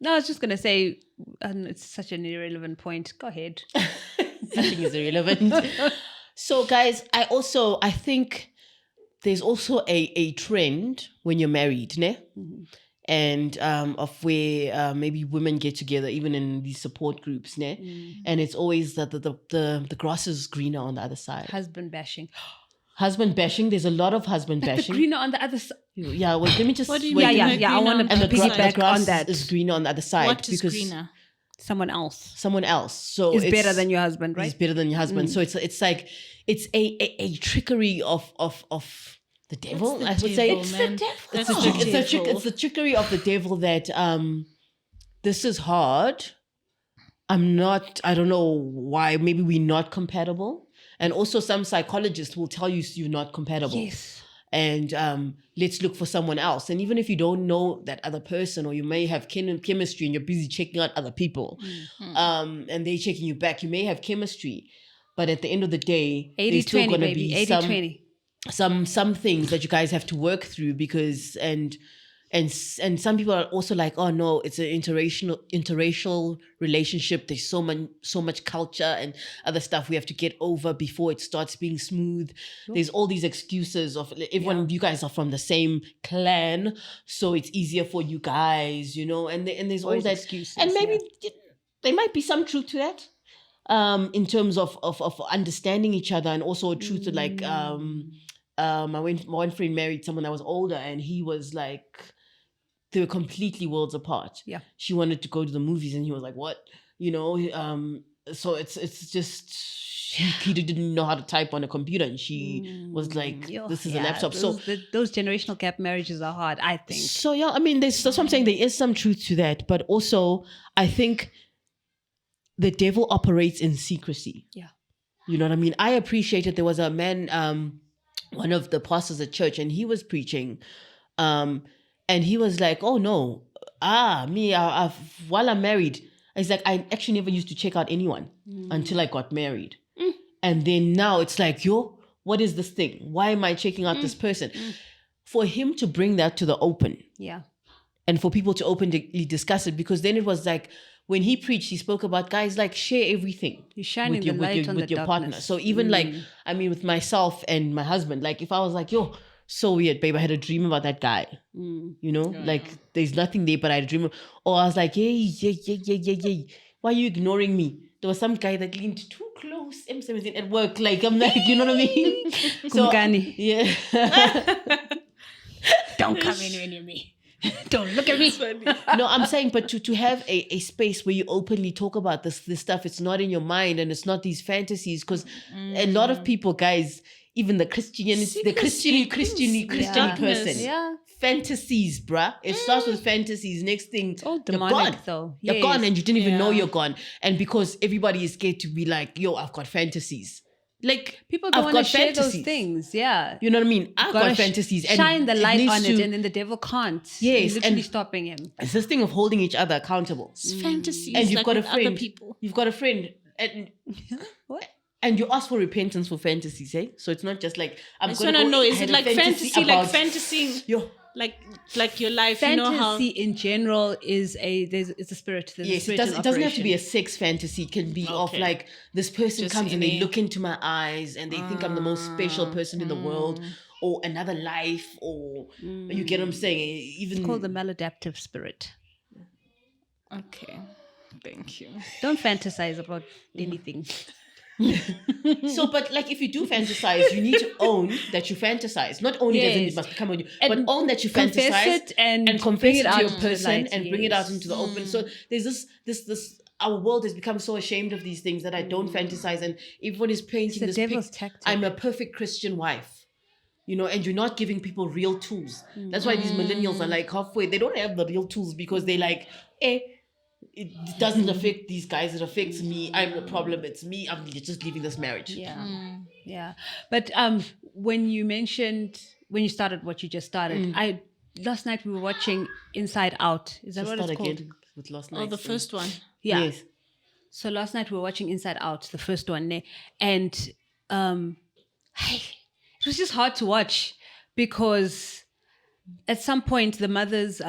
No, I was just gonna say, it's such an irrelevant point. Go ahead. Nothing is irrelevant. So, guys, I think there's also a trend when you're married, ne? And of where maybe women get together, even in these support groups, ne? And it's always that the grass is greener on the other side. Husband bashing. Husband bashing. There's a lot of husband bashing. The greener on the other side. Yeah, well, let me just. What do you mean? I want to piggyback on that. Is greener on the other side. What is greener? Someone else. So it's better than your husband, right? It's better than your husband. So it's like it's a trickery of the devil. I would say it's the devil. It's the trickery of the devil that this is hard. I don't know why. Maybe we're not compatible, and also some psychologists will tell you you're not compatible. Yes. And let's look for someone else. And even if you don't know that other person, or you may have chemistry and you're busy checking out other people, and they're checking you back, you may have chemistry. But at the end of the day, 80-20, there's still going to be 80-20. some things that you guys have to work through, because and some people are also like, oh no, it's an interracial relationship. There's so much culture and other stuff we have to get over before it starts being smooth. There's all these excuses of everyone. You guys are from the same clan, so it's easier for you guys, And there's all that excuses, and maybe there might be some truth to that. In terms of understanding each other, and also a truth to my one friend married someone that was older, and he was like, they were completely worlds apart. Yeah. She wanted to go to the movies and he was like, what? So it's just he didn't know how to type on a computer, and she was like, this is a laptop. Those generational gap marriages are hard, I think. So that's what I'm saying. There is some truth to that, but also I think the devil operates in secrecy. Yeah. You know what I mean? I appreciated there was a man, one of the pastors at church, and he was preaching, and he was like, oh no, while I'm married, it's like, I actually never used to check out anyone until I got married. And then now it's like, what is this thing? Why am I checking out this person? For him to bring that to the open. Yeah. And for people to openly discuss it, because then it was like, when he preached, he spoke about, guys, like, share everything. You're shining the light on your partner. So even with myself and my husband, like if I was like, so weird, babe, I had a dream about that guy. There's nothing there, but I had a dream. Or I was like, yeah. Why are you ignoring me? There was some guy that leaned too close at work. Like, I'm like, you know what I mean? So, yeah. Don't come anywhere near me. Don't look at me. No, I'm saying, but to have a space where you openly talk about this stuff, it's not in your mind, and it's not these fantasies, because a lot of people, guys, even the Christian person, fantasies, bruh. It starts with fantasies. Next thing, it's all demonic, though. You're gone, and you didn't even know you're gone. And because everybody is scared to be like, I've got fantasies. Like, people don't want to share those things, yeah. You know what I mean? I've got fantasies. And shine the light on it, and then the devil can't. Yes, literally stopping him. It's this thing of holding each other accountable. It's fantasies, and you've got a friend. Other people. You've got a friend, and what? And you ask for repentance for fantasies, eh? So it's not just like, I just want to know, is it like fantasy, like fantasy? like your life. Fantasy, you know how in general is it's a spirit. There's a Yes, spirit it doesn't have to be a sex fantasy. It can be of Okay. like this person Just comes and they any- look into my eyes and they think I'm the most special person in the world, or another life, or you get what I'm saying. Even It's called the maladaptive spirit. Okay, thank you. Don't fantasize about anything. so, but like if you do fantasize, you need to own that you fantasize. Not only doesn't Yes. it must become on you, And but own that you confess fantasize it and confess bring it it to out your into the person light, and bring it out yes. into the open. So there's this. Our world has become so ashamed of these things that I don't fantasize, and everyone is painting the this devil's pic. tactic. I'm a perfect Christian wife. And you're not giving people real tools. That's why these millennials are like halfway. They don't have the real tools because they like, it doesn't affect these guys. It affects me. I'm the problem. It's me. I'm just leaving this marriage. Yeah. Yeah. But when you started what you just started, last night we were watching Inside Out. Is that Just what it's start called? again with last Oh, night. the first one. Yeah. Yes. So last night we were watching Inside Out, the first one, ne? And it was just hard to watch because at some point the mother's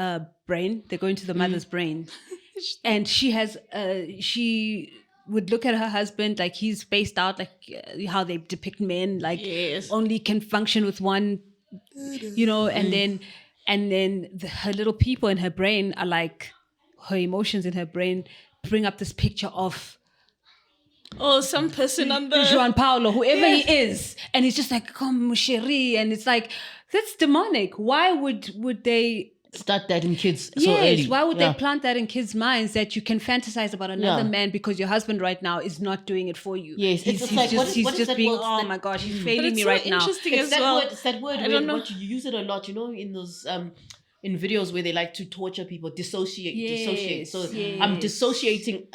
brain, they go into the mother's brain, and she would look at her husband like he's spaced out, like how they depict men, like Yes. only can function with one, and then her little people in her brain are like, her emotions in her brain bring up this picture of Oh, some person on the Juan Paulo, whoever he is, and he's just like, "Come, chérie," and it's like, that's demonic. Why would they Start that in kids so early. why would they plant that in kids' minds that you can fantasize about another Yeah. man because your husband right now is not doing it for you? Yes, he's it's like, just, what is just that being, word? oh That- my gosh, he's But failing it's me so right now. interesting It's as that well. word. It's that word. I don't know. What you use it a lot. In those in videos where they like to torture people. Dissociate. So I'm yes. dissociating.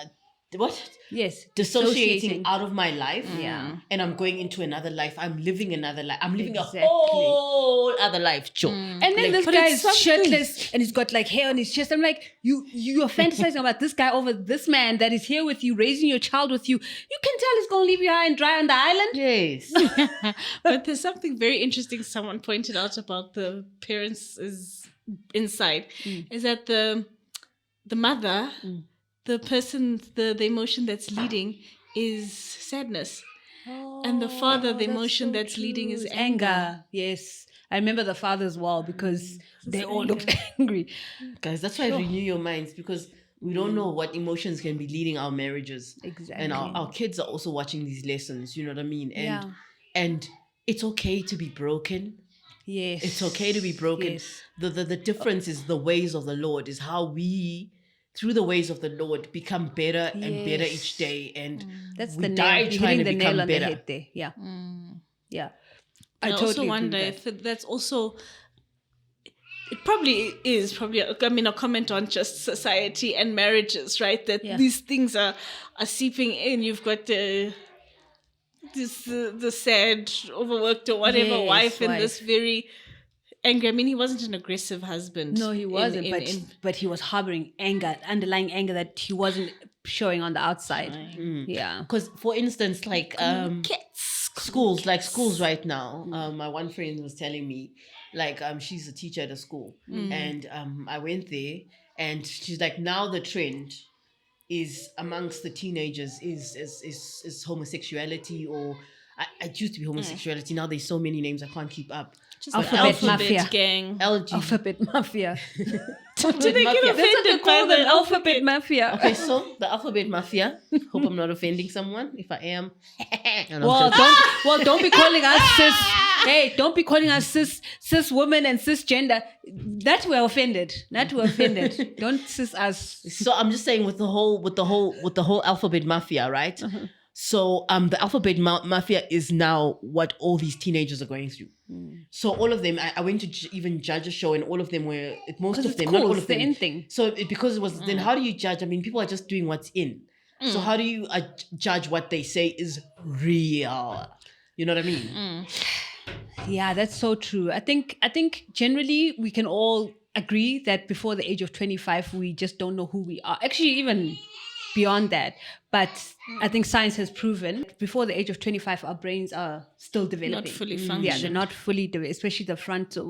What? Yes, Dissociating out of my life. Yeah. And I'm going into another life. I'm living another life. I'm living Exactly. a whole other life. Joe. And then this but guy it's is something. shirtless and he's got like hair on his chest. I'm like, you're fantasizing about this guy over this man that is here with you, raising your child with you. You can tell he's going to leave you high and dry on the island. Yes. But there's something very interesting someone pointed out about the parents' inside is that the mother, the person, the emotion that's leading is sadness. And the father, the emotion that's leading is anger. Yes. I remember the father as well because they all looked angry. Guys, that's why renew your minds, because we don't know what emotions can be leading our marriages. Exactly. And our kids are also watching these lessons, you know what I mean? And Yeah. and it's okay to be broken. Yes. It's okay to be broken. Yes. The difference is the ways of the Lord, is how we, through the ways of the Lord, become better and better Yes. each day. And That's we the die nail. You're trying hitting to the become nail on better. the head there. Yeah. Yeah. I totally also agree wonder with if that's also, it probably is, a comment on just society and marriages, right? That Yeah. these things are seeping in. You've got the sad, overworked or whatever Yes, wife and this wife. very angry. I mean, he wasn't an aggressive husband. No, he wasn't, but he was harboring anger, underlying anger that he wasn't showing on the outside. Yeah. Because, for instance, like schools right now, my one friend was telling me, like, she's a teacher at a school, and I went there, and she's like, now the trend is amongst the teenagers is homosexuality, or it used to be homosexuality. Now there's so many names I can't keep up. Just Alphabet the alphabet mafia. gang. LG. Alphabet mafia. Did they get That's what they offended by call the them, alphabet mafia. Okay, so the alphabet mafia. Hope I'm not offending someone. If I am, and I'm Well, just- don't be calling us cis. Hey, don't be calling us cis women and cisgender. That we're offended. Don't cis us. So I'm just saying with the whole alphabet mafia, right? So the alphabet mafia is now what all these teenagers are going through. So all of them, I went to even judge a show, and all of them were, most of It's them, cool. not all It's of the them. in thing. So because it was, then how do you judge? I mean, people are just doing what's in. So how do you judge what they say is real? You know what I mean? Yeah, that's so true. I think generally we can all agree that before the age of 25, we just don't know who we are. Actually, even beyond that. But I think science has proven before the age of 25, our brains are still developing. Not fully Yeah, functioning. they're not fully developed, especially the frontal.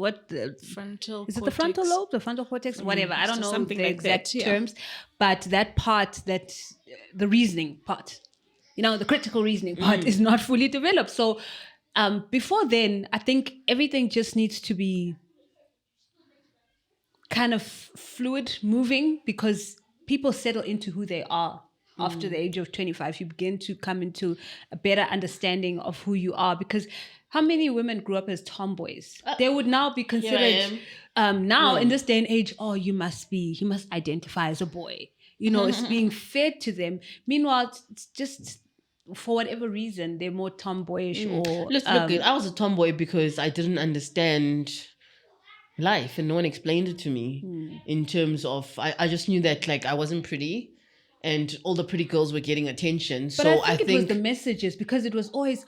Frontal Is it cortex. the frontal lobe, the frontal cortex, whatever? I don't know something the like exact that, yeah. terms, but that part, the reasoning part, the critical reasoning part is not fully developed. So before then, I think everything just needs to be kind of fluid, moving, because people settle into who they are. After the age of 25, you begin to come into a better understanding of who you are. Because how many women grew up as tomboys? They would now be considered, in this day and age, you must identify as a boy. It's being fed to them. Meanwhile, it's just, for whatever reason, they're more tomboyish or... Look, I was a tomboy because I didn't understand life and no one explained it to me in terms of... I just knew that, like, I wasn't pretty. And all the pretty girls were getting attention. But so I think it was the messages, because it was always,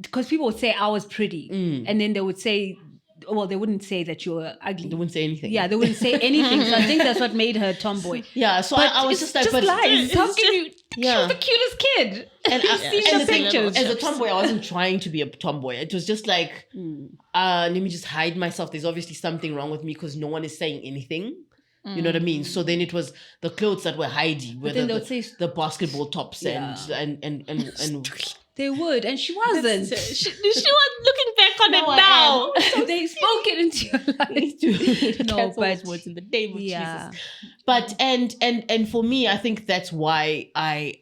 because people would say I was pretty. And then they would say, they wouldn't say that you were ugly. They wouldn't say anything. Yeah, they wouldn't say anything. So I think that's what made her tomboy. Yeah, so I was just like... lies. How can you... She was the cutest kid. And You've seen the pictures. As a tomboy, I wasn't trying to be a tomboy. It was just like, let me just hide myself. There's obviously something wrong with me because no one is saying anything. You know what I mean? So then it was the clothes that were hiding, whether the basketball tops and they would, and she wasn't. She was looking back on it now. So they spoke it into your life. No, but words in the name of Jesus. But and for me, I think that's why I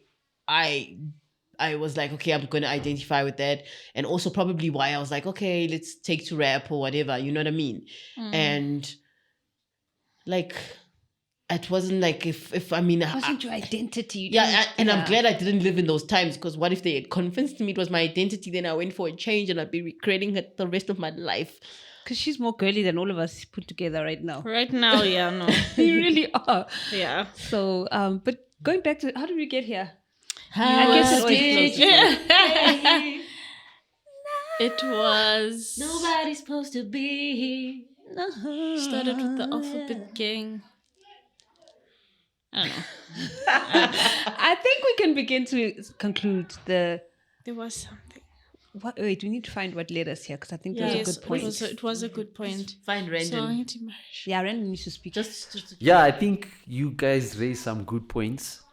was like, okay, I'm going to identify with that, and also probably why I was like, okay, let's take to rap or whatever. You know what I mean? And like, it wasn't like it wasn't your identity. I'm glad I didn't live in those times, because what if they had convinced me it was my identity, then I went for a change and I'd be regretting it the rest of my life. Because she's more girly than all of us put together right now. Right now, yeah, no. You really are. Yeah. So, but going back to, how did we get here? I guess it was... Nobody's supposed to be here. Started with the alphabet gang. I don't know. I think we can begin to conclude There was something. Wait, we need to find what led us here, because I think that was a good point. It was a good point. Find Randon. Yeah, Randon needs to speak. Yeah, I think you guys raised some good points.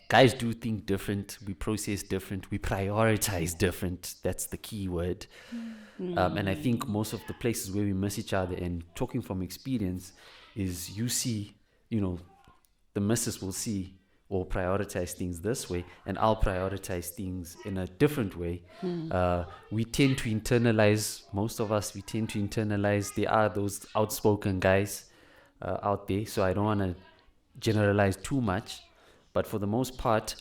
Guys do think different. We process different. We prioritize different. That's the key word. And I think most of the places where we miss each other, and talking from experience, is you see, the missus will see or prioritize things this way, and I'll prioritize things in a different way. We tend to internalize, most of us, there are those outspoken guys out there, so I don't want to generalize too much. But for the most part,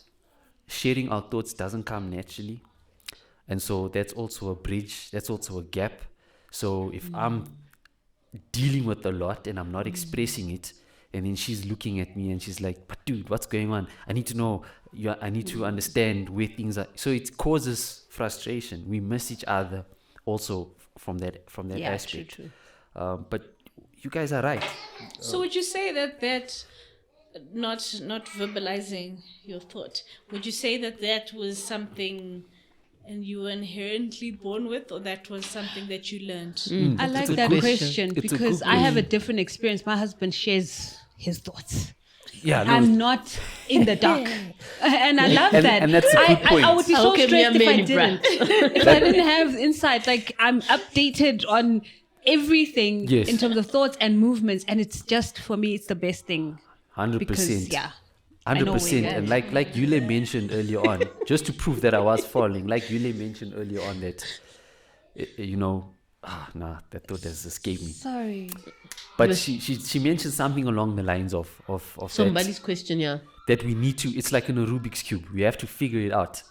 sharing our thoughts doesn't come naturally. And so that's also a bridge, that's also a gap. So if I'm dealing with a lot and I'm not expressing it, and then she's looking at me and she's like, but dude, what's going on? I need to know, I need to understand where things are. So it causes frustration. We miss each other also from that aspect. True. But you guys are right. So would you say that not verbalizing your thought, would you say that was something and you were inherently born with, or that was something that you learned? I like that question because I have a different experience. My husband shares his thoughts. Yeah, no, I'm not in the dark. And I love that. And that's a good point. I would be so stressed if I didn't. If I didn't have insight, like I'm updated on everything in terms of thoughts and movements. And it's just, for me, it's the best thing. 100%. Because, 100%. And like Yule mentioned earlier on, just to prove that I was falling, like Yule mentioned earlier on that, that thought has escaped me. Sorry. But she mentioned something along the lines of somebody's question, that we need to, it's like in a Rubik's Cube. We have to figure it out.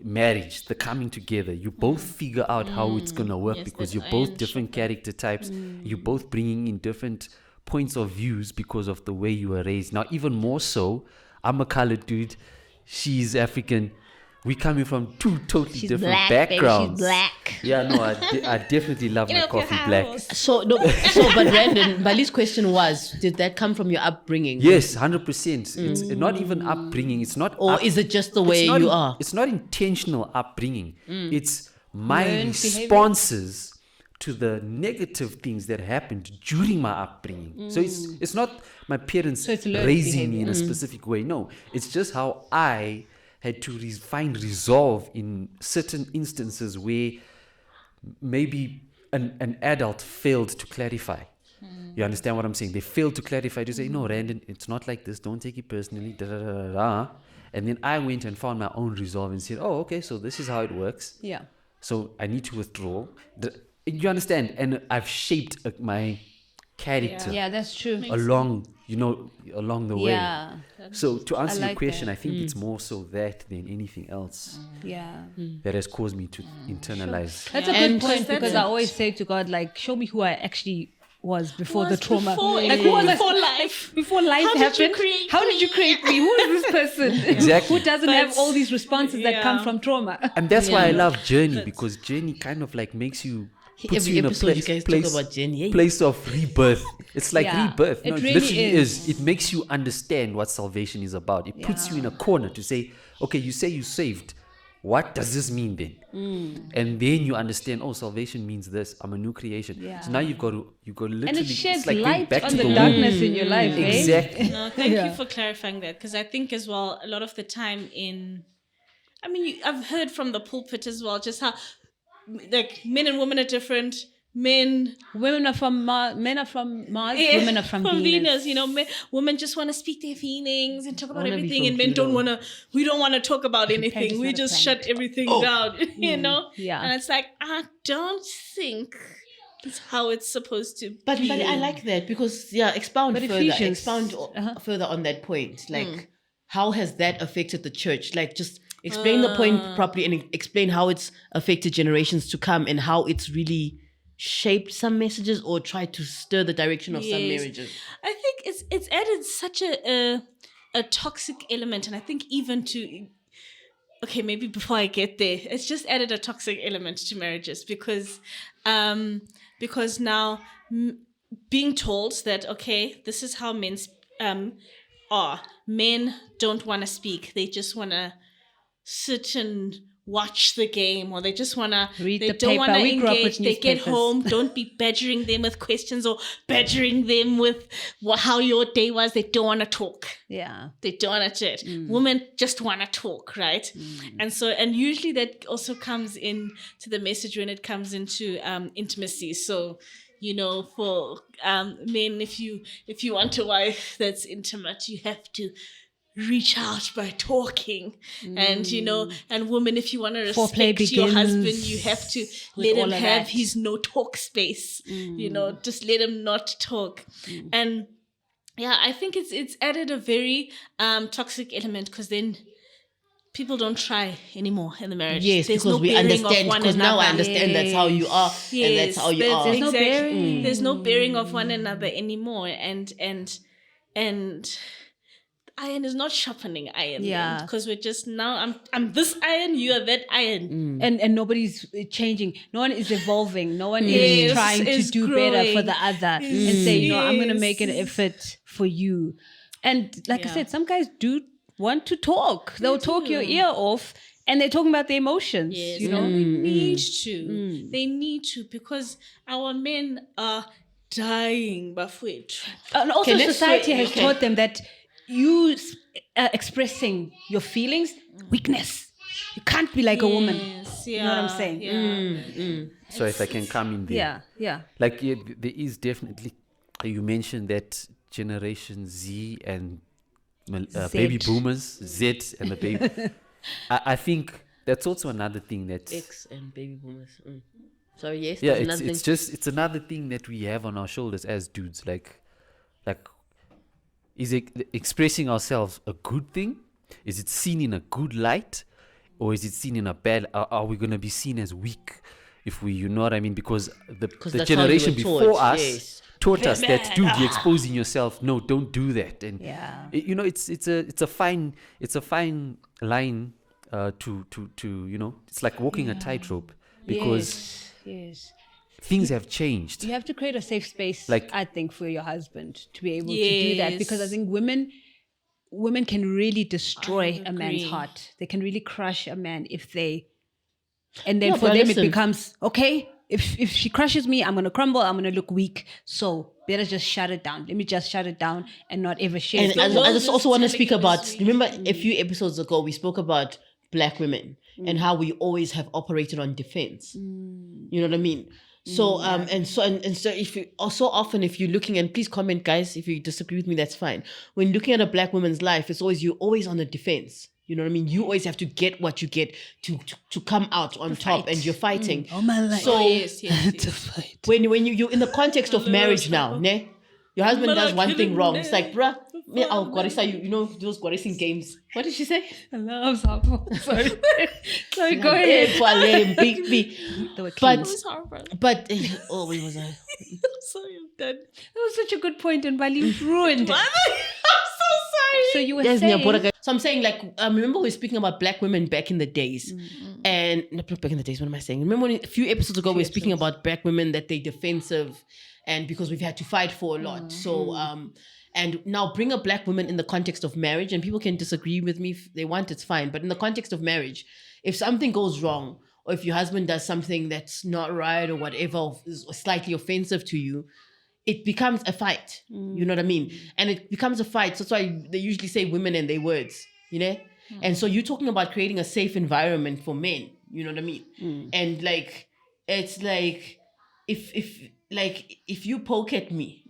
Marriage, the coming together, you both figure out how it's going to work, because you're both different character types. You're both bringing in different points of views because of the way you were raised. Now, even more so, I'm a colored dude, she's African. we coming from two totally She's different black, baby. backgrounds. She's black. Yeah, no, I definitely love my coffee black. But Brandon, Bali's question was, did that come from your upbringing? Yes, 100%. It's not even upbringing. It's not. Or is it just the way you are? It's not intentional upbringing. It's my Learned responses to the negative things that happened during my upbringing. So it's not my parents So it's learned raising me in behavior. a specific way. No, it's just how I had to find resolve in certain instances where maybe an adult failed to clarify. You understand what I'm saying? They failed to clarify, to say, no, Randon, it's not like this. Don't take it personally. Da, da, da, da, da. And then I went and found my own resolve and said, oh, okay, so this is how it works. Yeah. So I need to withdraw. You understand? And I've shaped my character Yeah, that's true. along the way. Yeah. So to answer your like question, that. I think it's more so that than anything else Yeah. that has caused me to internalize. That's a good point, because I always say to God, like, show me who I actually was before the trauma. Like, who was before I life? before life How did you happened? create How did you create me? Who is this person? Exactly. Who doesn't have all these responses that come Yeah. from trauma? And that's why I love Journey, because Journey kind of like makes you, puts Every you in a episode you guys talk place, about Jenny. place of rebirth. It's like Yeah, rebirth. No, it it really literally is. It makes you understand what salvation is about. It puts you in a corner to say, okay, you say you saved. What does this mean then? And then you understand, oh, salvation means this. I'm a new creation. Yeah. So now you've got to literally, And it sheds it's like going light back on to the womb. darkness in your life, eh? Exactly. No, thank you for clarifying that, because I think as well, a lot of the time I've heard from the pulpit as well, just how like men and women are different. Women are from Mars, men are from Mars, Yeah, women are from Venus. You know, women just want to speak their feelings and talk about wanna be everything, from and men don't Pluto. we don't want to talk about just anything. We not a just planet. shut everything down, you know? Yeah. And it's like, I don't think it's how it's supposed to But be. I like that because expound But further. Ephesians- Expound further on that point. Like, how has that affected the church? Like, just explain the point properly and explain how it's affected generations to come and how it's really shaped some messages or tried to stir the direction of some Yes. marriages. I think it's added such a toxic element, and I think even to maybe before I get there, it's just added a toxic element to marriages because now being told that this is how men are. Men don't want to speak; they just want to sit and watch the game, or they just want to Read they the don't paper. want to We grew up with engage. They get newspapers. home, don't be badgering them with questions or badgering them with how your day was. They don't want to talk. Yeah. They don't want to chat. Women just want to talk, right? And usually that also comes in to the message when it comes into intimacy. So, you know, for men, if you want a wife that's intimate, you have to reach out by talking. And you know, and women, if you want to Foreplay respect your begins husband, you have to let all him of have that. his no talk space. You know, just let him not talk. And yeah, I think it's added a very toxic element, because then people don't try anymore in the marriage. Yes, There's because no we bearing of understand. one Because now I another. understand that's how you are, and that's how you are. no bearing. There's no bearing of one another anymore, and iron is not sharpening iron. Yeah. because we're just now I'm this iron, you are that iron. And nobody's changing. No one is evolving. No one Yes, is trying to is do better for growing. the other and say, no, I'm going to Yes. make an effort for you. And like I Yeah. said, some guys do want to talk. They'll talk your ear off, and they're talking about their emotions. Yes, You know, and they need to. They need to, because our men are dying, Bafwet. and also Okay, let's society wait. has Okay. taught them that you expressing your feelings, weakness. You can't be like a woman. Yes, You know what I'm saying? Yeah. So if I can come in there. Yeah, yeah. Like there is definitely, you mentioned that Generation Z and baby boomers, Z and the baby. I think that's also another thing that's X and baby boomers. Sorry, yes. yeah, there's another thing. it's another thing that we have on our shoulders as dudes. Like is it expressing ourselves a good thing? Is it seen in a good light, or is it seen in a bad? Are we gonna be seen as weak if we, you know what I mean? Because the that's how you generation were taught, before us yes. taught us that, dude, you're exposing yourself. No, don't do that. And Yeah. you know, it's a fine line to it's like walking a tightrope, because yes. things have changed. You have to create a safe space, Like- I think, for your husband to be able to do that, because I think women can really destroy a man's heart. They can really crush a man if they, and then No, for but them listen. it becomes okay. If she crushes me, I'm gonna crumble. I'm gonna look weak. So better just shut it down. Let me just shut it down and not ever share. And it. I just also want to telling speak you about, this remember a few episodes ago, we spoke about Black women and how we always have operated on defense. You know what I mean? So, and so if you, so often if you're looking, and please comment guys, if you disagree with me, that's fine. When looking at a Black woman's life, it's always, you're always on the defense. You know what I mean? You always have to get what you get to come out on top, and you're fighting. All my life. So yes. to fight. when you're in the context of marriage now, ne? Your husband does one thing wrong. It's like, bruh, me, I'll Gorissa, you know those Gorissing games. What did she say? I love Sorry. Sorry, go ahead. But It's horrible. but oh, where was I? I'm sorry, I'm done. That was such a good point, and Bali ruined it. I'm so sorry. So you were There's saying, Nyaboraga. So I'm saying, like, remember we were speaking about Black women back in the days, and not back in the days. What am I saying? Remember a few episodes ago we were speaking about Black women, that they're defensive, and because we've had to fight for a lot. So and now bring a Black woman in the context of marriage, and people can disagree with me if they want. It's fine, but in the context of marriage, if something goes wrong, or if your husband does something that's not right or whatever, or is slightly offensive to you, it becomes a fight. You know what I mean? And it becomes a fight. So that's why they usually say women and their words, you know? And so you're talking about creating a safe environment for men, you know what I mean? And like, it's like, if you poke at me,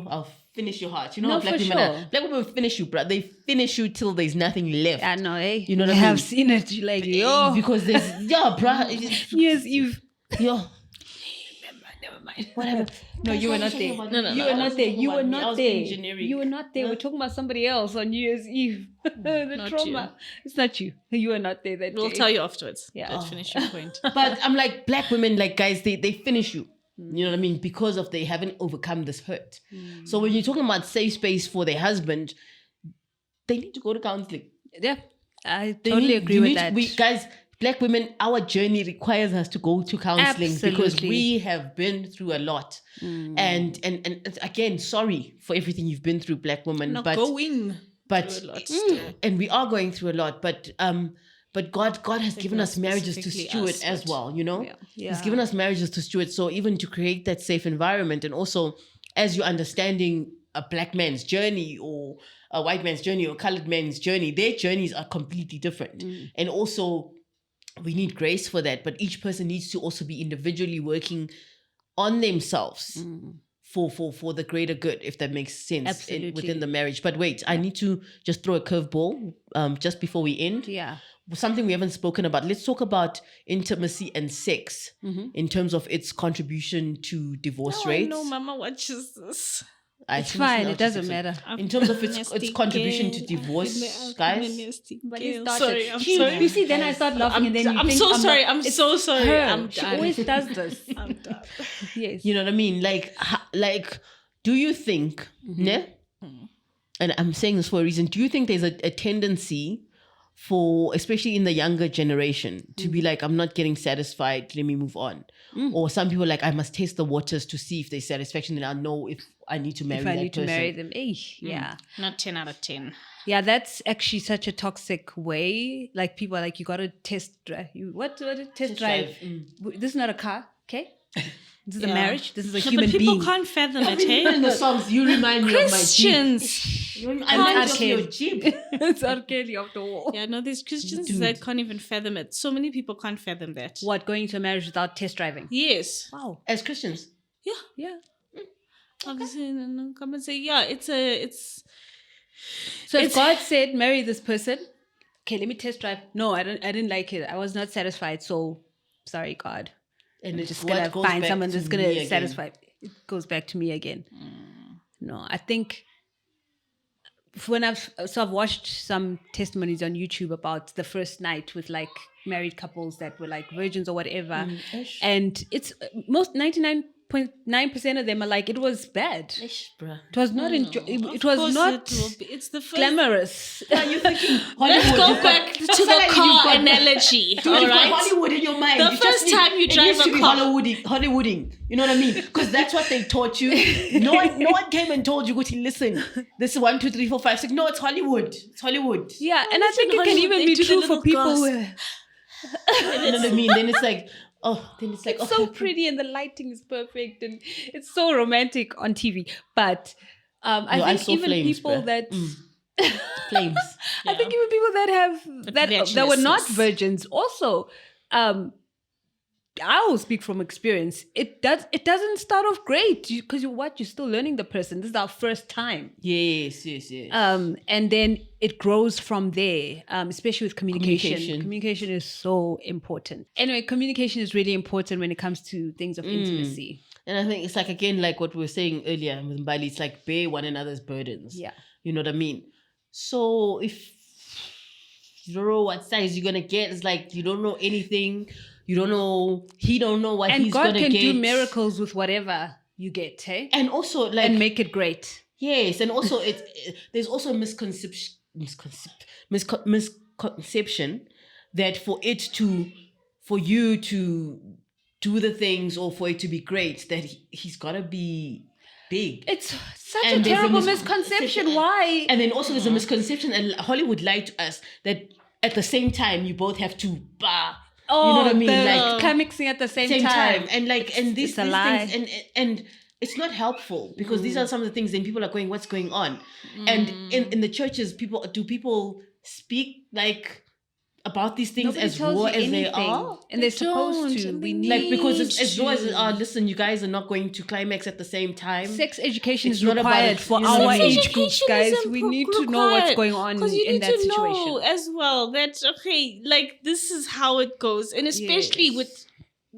I'll finish your heart. You know No, how Black for women sure. are. Black women finish you, bro. They finish you till there's nothing left. I know, eh? You know what I I mean? have seen it. You're like, yo, Because there's, bruh. Yes, Eve. Yo. Never mind. Whatever. No, you were not there. No, You were not there. You were I not was there. being generic. You were not there. We're talking about somebody else on New Year's Eve. The Not trauma. It's not you. You were not there that We'll day. tell you afterwards. Yeah. Let's finish your point. But I'm like, Black women, like, guys, they finish you. You know what I mean? Because of they haven't overcome this hurt. So when you're talking about safe space for their husband, they need to go to counseling. Yeah, I They totally need- agree you with need- that. guys, Black women, our journey requires us to go to counseling because Absolutely. we have been through a lot. And again, sorry for everything you've been through, Black women. Not but going but through a lot still. and we are going through a lot, but God has given us marriages to specifically steward us, as but- well, you know? Yeah. He's given us marriages to steward. So even to create that safe environment, and also as you're understanding a Black man's journey or a white man's journey or colored man's journey, their journeys are completely different. And also we need grace for that, but each person needs to also be individually working on themselves for the greater good, if that makes sense, Absolutely. within the marriage. But wait, I need to just throw a curveball just before we end. Yeah. Something we haven't spoken about. Let's talk about intimacy and sex in terms of its contribution to divorce Oh, I rates. know Mama watches this. It's fine. It doesn't matter. In terms of its Nasty contribution to girl. divorce, I've guys. been a nasty But he girl. started. Sorry, I'm You sorry. see, then I start laughing, and then you I'm think so sorry. not- I'm it's so sorry. her. I'm She done. always does this. I'm done. Yes. You know what I mean? Like, do you think, ne? And I'm saying this for a reason. Do you think there's a tendency for, especially in the younger generation, to be like, I'm not getting satisfied, let me move on? Or some people are like, I must test the waters to see if there's satisfaction, then I'll know if I need to marry If that I need person. to marry them, yeah. Not 10 out of 10. Yeah, that's actually such a toxic way. Like people are like, you gotta test drive. What test drive? This is not a car, okay? This is a Yeah. marriage. This is a No, human but people being. can't fathom it, In the hey? songs, you remind me of my Jeep. Christians. You remind me of your Jeep. It's R. Kelly off the wall. Yeah, no, there's Christians that can't even fathom it. So many people can't fathom that. What, going into a marriage without test driving? Yes. Wow. As Christians. Yeah. Obviously, no, come and say, yeah, it's So if God said, marry this person, okay, let me test drive. No, I didn't like it. I was not satisfied. So sorry, God. And I'm it's just what gonna goes find back someone to that's me gonna again. satisfy. It goes back to me again. No, I think when I've watched some testimonies on YouTube about the first night with like married couples that were like virgins or whatever, and it's most 99% 99.9% of them are like, it was bad. Ish, bruh. It was not it was not It's the first. glamorous. Are you thinking Let's Hollywood? go back to the car analogy. Dude, All you've got right. Hollywood in your mind. The You first just time you it drive needs to a be car. Hollywooding. You know what I mean? Because that's what they taught you. No one came and told you, Guti, listen, this is 1, 2, 3, 4, 5, 6. No, it's Hollywood. It's Hollywood. Yeah, and I think it can Hollywood, even they be do the true for little people glass. where You know what I mean? Then it's like, it's so pretty and the lighting is perfect and it's so romantic on TV. But I think saw even flames, people bruh. that flames. I think even people that have that were not virgins also I will speak from experience. It doesn't start off great because you're still learning the person. This is our first time. Yes. And then it grows from there, especially with communication. Communication is so important. Anyway, communication is really important when it comes to things of intimacy. And I think it's like, again, like what we were saying earlier with Mbali, it's like bear one another's burdens. Yeah. You know what I mean? So if you don't know what size you're going to get, it's like you don't know anything. You don't know, he don't know what he's going to get. And God can do miracles with whatever you get, hey? And also like... And make it great. Yes, and also there's also a misconception that for you to do the things or for it to be great, that he's got to be big. It's such a terrible misconception. Why? And then also there's a misconception, and Hollywood lied to us, that at the same time you both have to you know what I mean? Like climaxing at the same time. And like, and these lie. things, and it's not helpful because these are some of the things. Then people are going, "What's going on?" And in the churches, people speak like about these things Nobody as raw as they are, and they're supposed to. We need like, because as raw as they are. Listen, you guys are not going to climax at the same time. Sex education It's is not required about- for you know our what I mean? age groups, guys. We need to know what's going on Because you in need that to situation. know as well that, okay, like this is how it goes. And especially with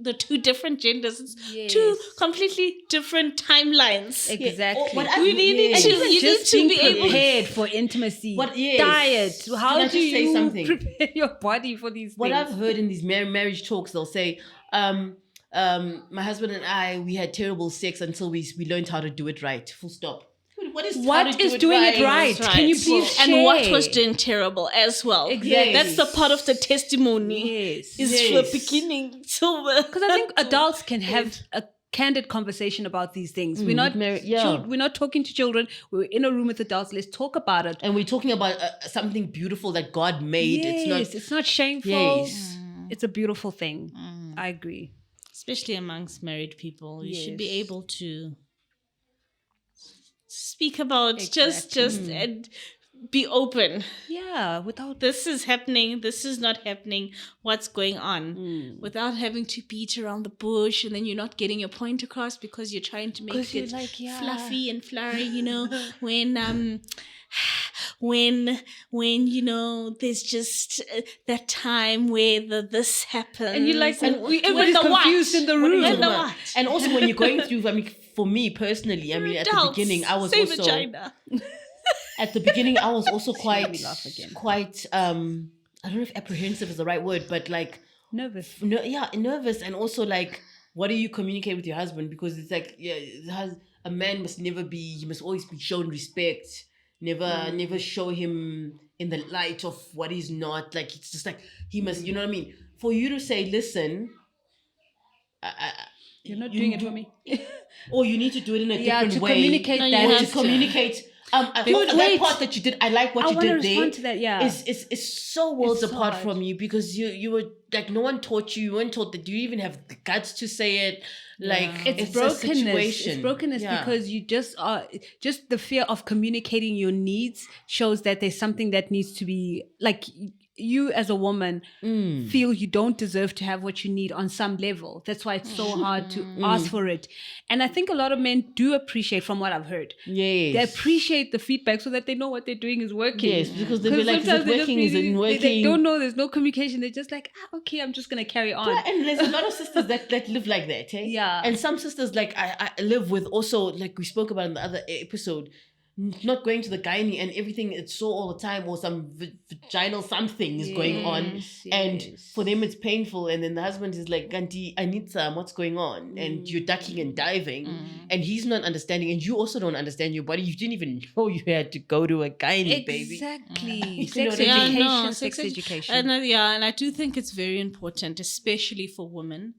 the two different genders, it's two completely different timelines. Exactly. We need to, you need Just to being be able prepared for intimacy. Yes. Diet. How Can I do just say you something? prepare your body for these What things? I've heard in these marriage talks, they'll say, my husband and I, we had terrible sex until we learned how to do it right. Full stop. What is doing it right? That's Can you please share? And what was doing terrible as well. Exactly. That's the part of the testimony. Yes. Is the beginning. So Because I think adults can have a candid conversation about these things. We're not we're not talking to children. We're in a room with adults. Let's talk about it. And we're talking about something beautiful that God made. Yes, it's not shameful. Yes. It's a beautiful thing. I agree. especially amongst married people, you should be Yes. able to speak about just and be open. Yeah, without This is happening, this is not happening, what's going on, without having to beat around the bush, and then you're not getting your point across because you're trying to make it fluffy and flowery, you know, when you know there's just that time where this happens, and you like and everybody's confused in the room. And the what? And also when you're going through, I mean, for me personally, I mean, at the beginning, I was also vagina. at the beginning, I was also quite, me laugh again. I don't know if apprehensive is the right word, but like Nervous. nervous, and also like, what do you communicate with your husband? Because it's like, a man must never be, he must always be shown respect. Never show him in the light of what he's not. Like, it's just like, he must, you know what I mean? For you to say, listen, You're not doing it for me. or you need to do it in a different way. Communicate that. Or to communicate. That part that you did, I like what you did there. To that, Is so worlds It's so apart hard. from you, because you were like, no one taught you. You weren't taught that. Do you even have the guts to say it? Like, it's a brokenness. situation. It's brokenness because you just are. Just the fear of communicating your needs shows that there's something that needs to be like. You as a woman feel you don't deserve to have what you need on some level. That's why it's so hard to ask for it. And I think a lot of men do appreciate, from what I've heard, Yes. they appreciate the feedback so that they know what they're doing is working. Yes, because they'll be like, is it sometimes they just working? Is it really- working? They don't know. There's no communication. They're just like, okay, I'm just going to carry on. Yeah, and there's a lot of sisters that live like that, eh? Yeah. And some sisters, like, I live with also, like we spoke about in the other episode, not going to the gynae and everything it's sore all the time, or some vaginal something is going on, and for them it's painful, and then the husband is like, Auntie, I need some, what's going on? And you're ducking and diving, and he's not understanding, and you also don't understand your body. You didn't even know you had to go to a gynae, baby. Exactly. Sex education. And and I do think it's very important, especially for women,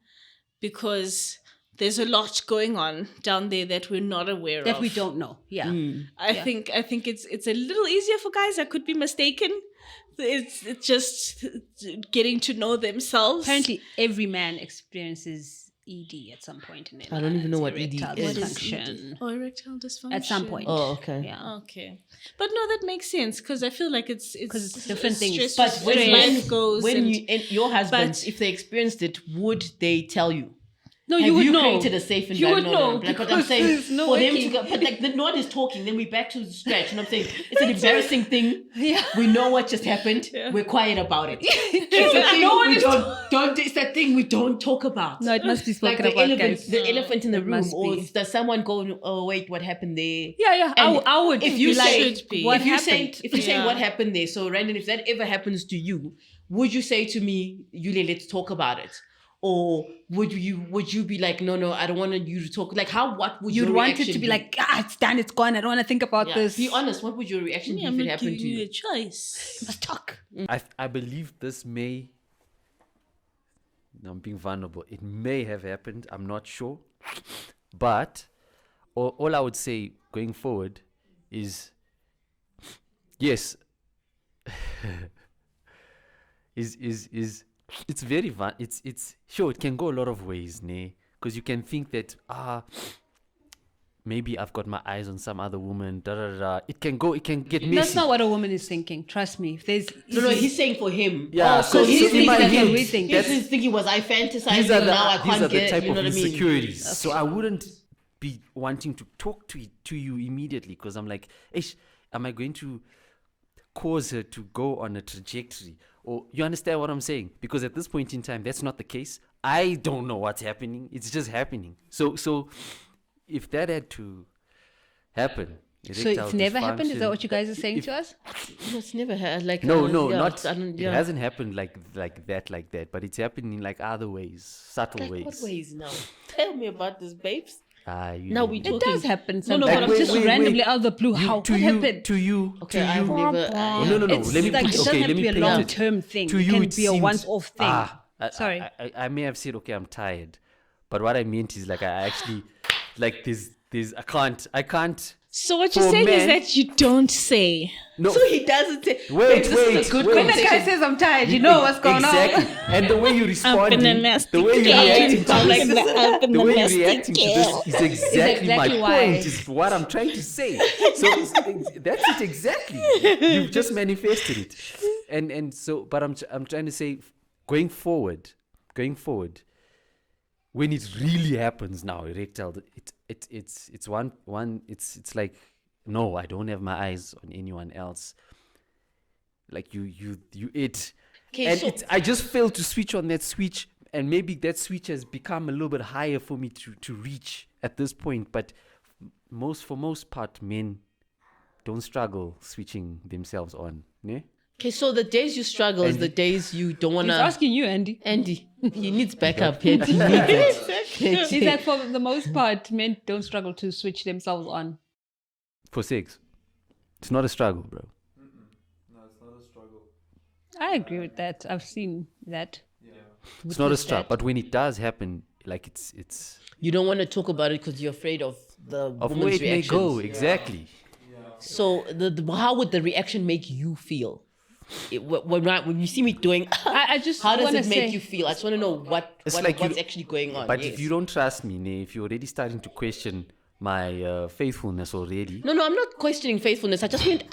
because there's a lot going on down there that we're not aware of. That we don't know. Yeah. I think it's a little easier for guys. I could be mistaken. It's just getting to know themselves. Apparently, every man experiences ED at some point in their life. I don't even know what ED Erectile is. dysfunction. Or erectile dysfunction. At some point. Oh, okay. Yeah. Okay. But no, that makes sense, because I feel like it's different things. But when life goes and your husbands, if they experienced it, would they tell you? No, Have you would you know. created a safe environment? You would know. But I'm because saying there's no for way them to go, but like the Lord is talking, then we're back to the scratch. And I'm saying it's an embarrassing thing. Yeah. We know what just happened. Yeah. We're quiet about it. It's the thing don't. It's that thing we don't talk about. No, it must be spoken like about, guys. the elephant in the It room, must or be. does someone go? Oh wait, what happened there? Yeah. And I would. if you be like, say, should be. what if you happened? say, if you say what happened there, so Randon, if that ever happens to you, would you say to me, Yulia, let's talk about it? Or would you be like, no, I don't want you to talk? Like, what would You'd your want reaction it to be be? like, it's done, it's gone. I don't want to think about this. Be honest. What would your reaction be if it happened to you you? a choice. You must talk. I believe this may. I'm being vulnerable. It may have happened. I'm not sure, but all I would say going forward is yes. is it's very it's sure it can go a lot of ways, ne? Because you can think that maybe I've got my eyes on some other woman. It can get messy. That's not what a woman is thinking. Trust me. If there's No, he's saying for him. Yeah, so he's in thinking my that head, we think. he's thinking, was I fantasizing? These are Now I the can't get. type You know of what I mean? insecurities. Okay. So I wouldn't be wanting to talk to you immediately, because I'm like, am I going to cause her to go on a trajectory? Or you understand what I'm saying? Because at this point in time, that's not the case. I don't know what's happening. It's just happening. So if that had to happen, so it's never happened. Is that what you guys are saying to us? No, it's never had like. No, yeah, not. I don't, It hasn't happened like that. But it's happening in like other ways, subtle like ways. what ways now? Tell me about this, babes. You Now know. we It talking. does happen No, sometimes. but I'm just saying- randomly out of the blue. You- What to you, happened? to you, Okay, to I've you. never. Oh, no. It's Let me like put. it doesn't Okay, have let to me be a paint it. long-term thing. To It you, can it be a seems- once-off thing. Sorry. I may have said, okay, I'm tired, but what I meant is like I actually like there's I can't. So what you're For saying is men- that you don't say. No. So he doesn't say. Wait, Babes, this is a good wait. When the conversation. guy says I'm tired, you know what's going exactly. on. And the way you respond, been a nasty the way you kid. reacting to I'm this, like, the way you reacting to this is exactly my exactly why. point. Is what I'm trying to say. So that's it exactly. You've just manifested it, and so. But I'm trying to say, going forward, when it really happens now, erectile, it's one it's like, no, I don't have my eyes on anyone else. Like you it. Okay, And so- I just failed to switch on that switch, and maybe that switch has become a little bit higher for me to reach at this point. But for most part, men don't struggle switching themselves on. Ne? Okay, so the days you struggle is the days you don't He's wanna. asking you, Andy. Andy, he needs backup. He needs it. He's like, for the most part, men don't struggle to switch themselves on. For sex, it's not a struggle, bro. No, it's not a struggle. I agree with that. I've seen that. It's not a Witnessed struggle. that. But when it does happen, like it's You don't want to talk about it because you're afraid of the of where woman's it may reactions. go. Exactly. So how would the reaction make you feel? When you see me doing, I just how does wanna it make say- you feel? I just want to know It's what's like you- actually going on. But yes. if you don't trust me, ne, if you're already starting to question my faithfulness already, No, I'm not questioning faithfulness. I just meant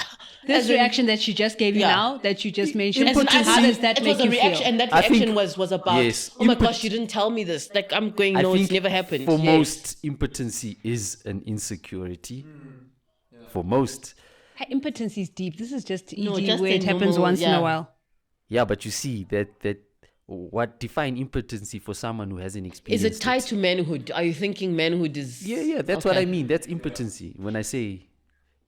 This as in- reaction that you just gave you Yeah. now, that you just mentioned, as in- how does that it make was a you reaction, feel? and that I reaction think- was about, yes, oh my impot- gosh, you didn't tell me this. Like I'm going, I no, it's think never happened. For Yes. most, impotency is an insecurity. For most. Impotency is deep. This is just ED No, just where a it happens normal- once in yeah. a while. Yeah, but you see that what define impotency for someone who hasn't Is experienced it tied to manhood? Are you thinking manhood is? Yeah, that's what Okay. I mean. That's impotency when I say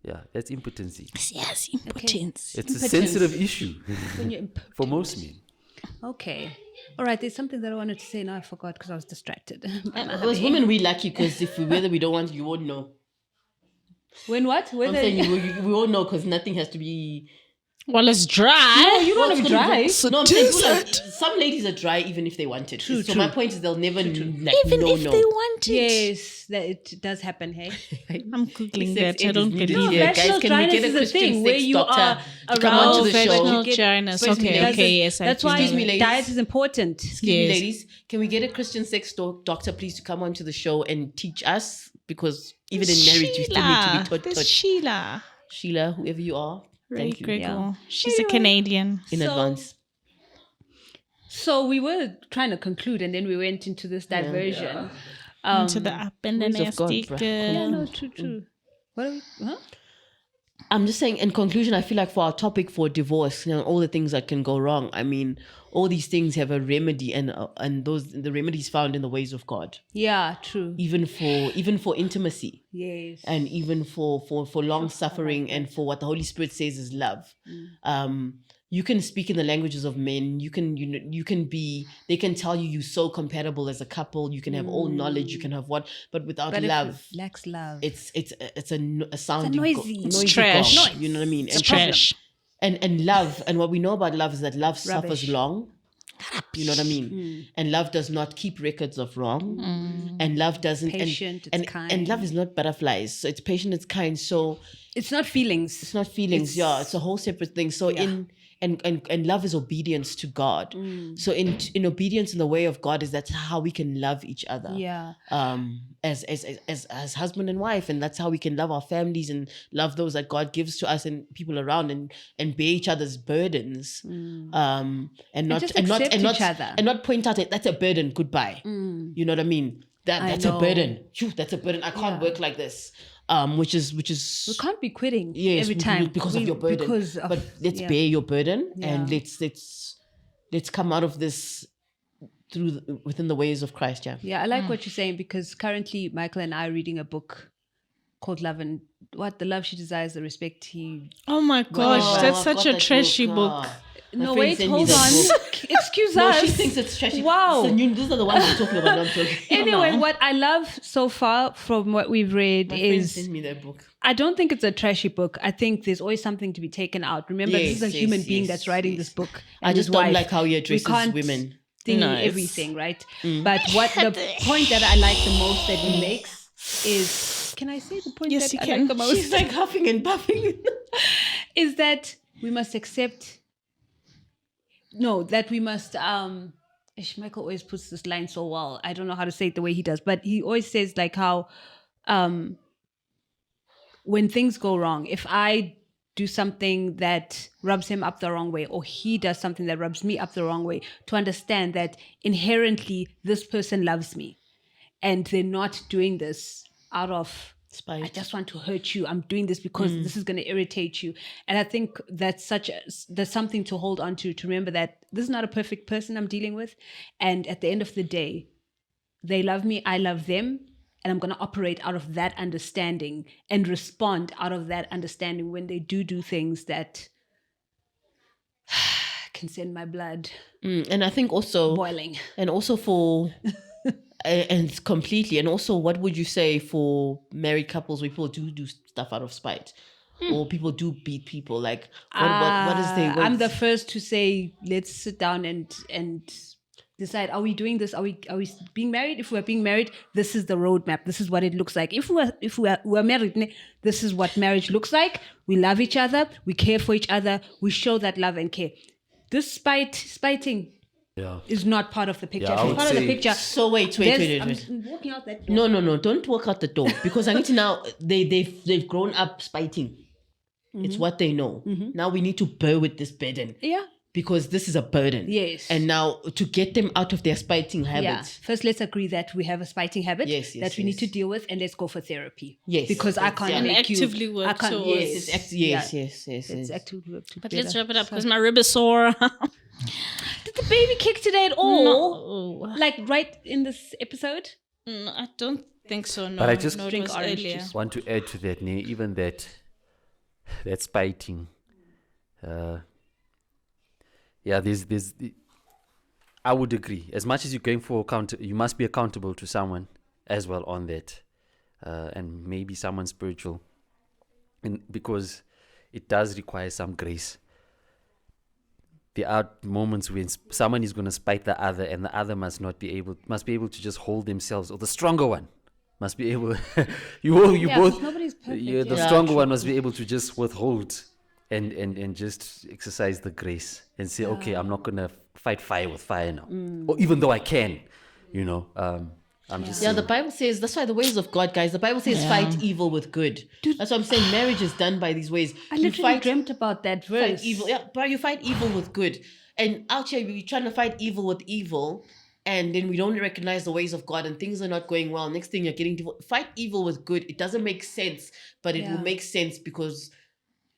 Yeah, that's impotency. Yes, impotence. It's a sensitive issue When you're for most men. Okay. All right. There's something that I wanted to say. Now I forgot because I was distracted. As women, we lucky because whether we don't want, you won't know. When what? I'm Whether saying we won't know because nothing has to be. Well, it's dry. No, you don't want to be dry. No, I'm saying some ladies are dry even if they want it. So my point is they'll never like Even if they want it. Yes, that it does happen. Hey. I'm googling Sex that. I ed don't is needed believe here. it. Guys, Vaginal can we get dryness a is a Christian thing sex where you doctor are to come onto the show? vaginal dryness. Excuse me, Okay, that's okay, it. yes. That's I why do Excuse me, know. ladies. diet is important. Excuse me, Yes. ladies. Can we get a Christian sex doctor, please, to come onto the show and teach us? Because even in marriage, we still need to be taught. There's Sheila. Sheila, whoever you are, Ray thank you Gregor. Yeah. She's a Canadian. in advance. So we were trying to conclude, and then we went into this diversion. Into the up and the Ways of God, nasty. bruh. Yeah, no, true. What are we? Huh? I'm just saying, in conclusion, I feel like for our topic for divorce, all the things that can go wrong. I mean, all these things have a remedy, and the remedies found in the ways of God. Yeah, true. Even for intimacy, Yes. and even for long suffering, and for what the Holy Spirit says is love. You can speak in the languages of men. You can be. They can tell you're so compatible as a couple. You can have all knowledge. You can have what, but without But love, if it lacks love. it's a sounding noisy. It's noisy trash. gong, you know what I mean? It's trash. And love, and what we know about love is that love suffers Rubbish. long. You know what I mean? And love does not keep records of wrong. And love doesn't Patient, it's and kind. love is not butterflies. So it's patient, it's kind. So It's not feelings. it's not feelings. It's a whole separate thing. So and love is obedience to God. So in obedience in the way of God is how we can love each other. Yeah. As husband and wife, and that's how we can love our families and love those that God gives to us and people around, and bear each other's burdens. And not just accept each other. and not point out that that's a burden. Goodbye. You know what I mean? That's a know. burden. Phew, that's a burden. I can't work like this. Which is We can't be quitting yes, every time because of your burden. But let's bear your burden, and let's come out of this within the ways of Christ. Yeah, I like what you're saying, because currently Michael and I are reading a book called Love and What the Love She Desires, the Respect He. Oh my gosh, Oh, that's I've such got a that trashy book. book. My No, friend wait, sent me hold that on. book. Excuse No, us. she thinks it's trashy. Wow. So these are the ones we're talking about. Not talking. Anyway, what I love so far from what we've read My friend is, sent me that book. I don't think it's a trashy book. I think there's always something to be taken out. Remember, this is a Yes, human yes, being yes, that's writing yes. this book. I and just his don't wife. like how he We addresses can't women. thingy No, it's- everything, right? But what the point that I like the most that he makes is, can I say the point Yes, that you I can. like the most? She's like huffing and puffing. Is that we must accept. No, that we must. Michael always puts this line so well. I don't know how to say it the way he does, but he always says like how, when things go wrong, if I do something that rubs him up the wrong way, or he does something that rubs me up the wrong way, to understand that inherently this person loves me, and they're not doing this out of Spite. I just want to hurt you. I'm doing this because this is going to irritate you. And I think that's there's something to hold on to remember that this is not a perfect person I'm dealing with. And at the end of the day, they love me, I love them. And I'm going to operate out of that understanding and respond out of that understanding when they do things that can send my blood And I think also boiling. And also for and completely. And also, what would you say for married couples where people do stuff out of spite, or people do beat people? Like, what is the? I'm the first to say, let's sit down and decide: are we doing this? Are we being married? If we're being married, this is the roadmap. This is what it looks like. If we're married, this is what marriage looks like. We love each other. We care for each other. We show that love and care. This spiting. Yeah. Is not part of the picture. Yeah, I If it's would part of the say- picture. So wait. I'm walking out that door. No. Don't walk out the door, because I need to now. They've grown up spiting. It's what they know. Now we need to bear with this burden. Yeah. Because this is a burden. Yes. And now to get them out of their spiting Yeah. habits. First, let's agree that we have a spiting habit Yes, that we need to deal with, and let's go for therapy. Yes. Because I can't And make actively you. work I can't. towards- Yes. Yes. It's actively work together. But let's wrap it up because my rib is sore. Did the baby kick today at all? No. Like right in this episode? I don't think so. No, But I just no, it drink was orange earlier. juice. Want to add to that, even that That's spiting. There's I would agree. As much as you're going for you must be accountable to someone as well on that, and maybe someone spiritual, and because it does require some grace. There are moments when someone is going to spite the other, and the other must be able to just hold themselves, or the stronger one must be able. Both. Nobody's perfect. The stronger one must be able to just withhold and just exercise the grace and say, okay, I'm not gonna fight fire with fire now, or even though I can, I'm just saying. The Bible says that's why the ways of God, guys. The Bible says fight evil with good. Dude, that's what I'm saying. Marriage is done by these ways. I literally dreamt about that verse. Fight evil, but you fight evil with good. And out here, we're trying to fight evil with evil, and then we don't recognize the ways of God, and things are not going well. Next thing, you're getting divorced. Fight evil with good. It doesn't make sense, but it will make sense because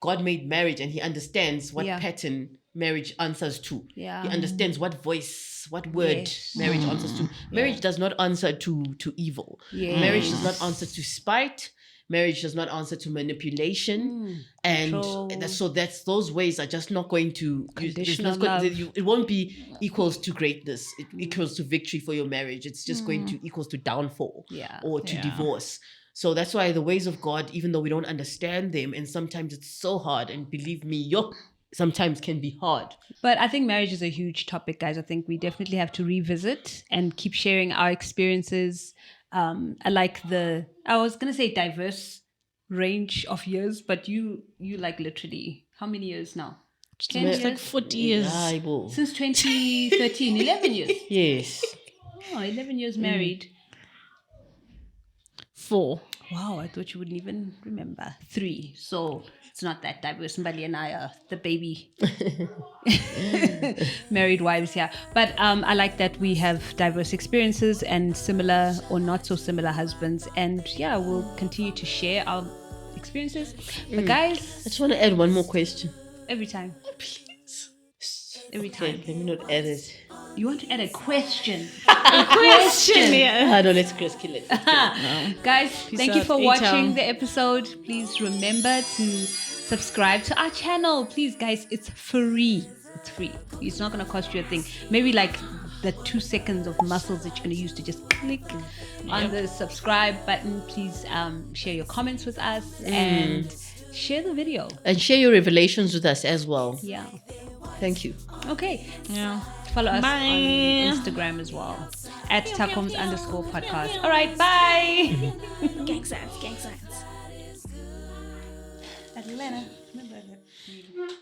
God made marriage, and He understands what pattern marriage answers to. Yeah. He understands what voice, what word marriage answers to. Marriage does not answer to evil. Yes. Marriage does not answer to spite. Marriage does not answer to manipulation. And so that's those ways are just not going to it won't be equals to greatness. It equals to victory for your marriage. It's just going to equals to downfall or to divorce. So that's why the ways of God, even though we don't understand them, and sometimes it's so hard, and believe me, sometimes can be hard. But I think marriage is a huge topic, guys. I think we definitely have to revisit and keep sharing our experiences. I like I was going to say diverse range of years, but you like literally, how many years now? 10 years? Like 40 years. Since 2013, 11 years. Yes. Oh, 11 years married. 4. Wow, I thought you wouldn't even remember. 3. So it's not that diverse. Mbali and I are the baby married wives here. But I like that we have diverse experiences and similar or not so similar husbands. And we'll continue to share our experiences. But guys, I just want to add one more question. Every time. Please. Every time. Let me not add it. You want to add a question? Yeah. No, let's kill it. No. Guys, thank you for watching the episode. Please remember to subscribe to our channel. Please, guys, it's free. It's free. It's not going to cost you a thing. Maybe like the 2 seconds of muscles that you're going to use to just click on the subscribe button. Please share your comments with us and share the video. And share your revelations with us as well. Yeah. Thank you. Okay. Yeah. Follow us on Instagram as well at TACOMS_podcast. All right, bye. Gang signs. Atlanta. Remember that.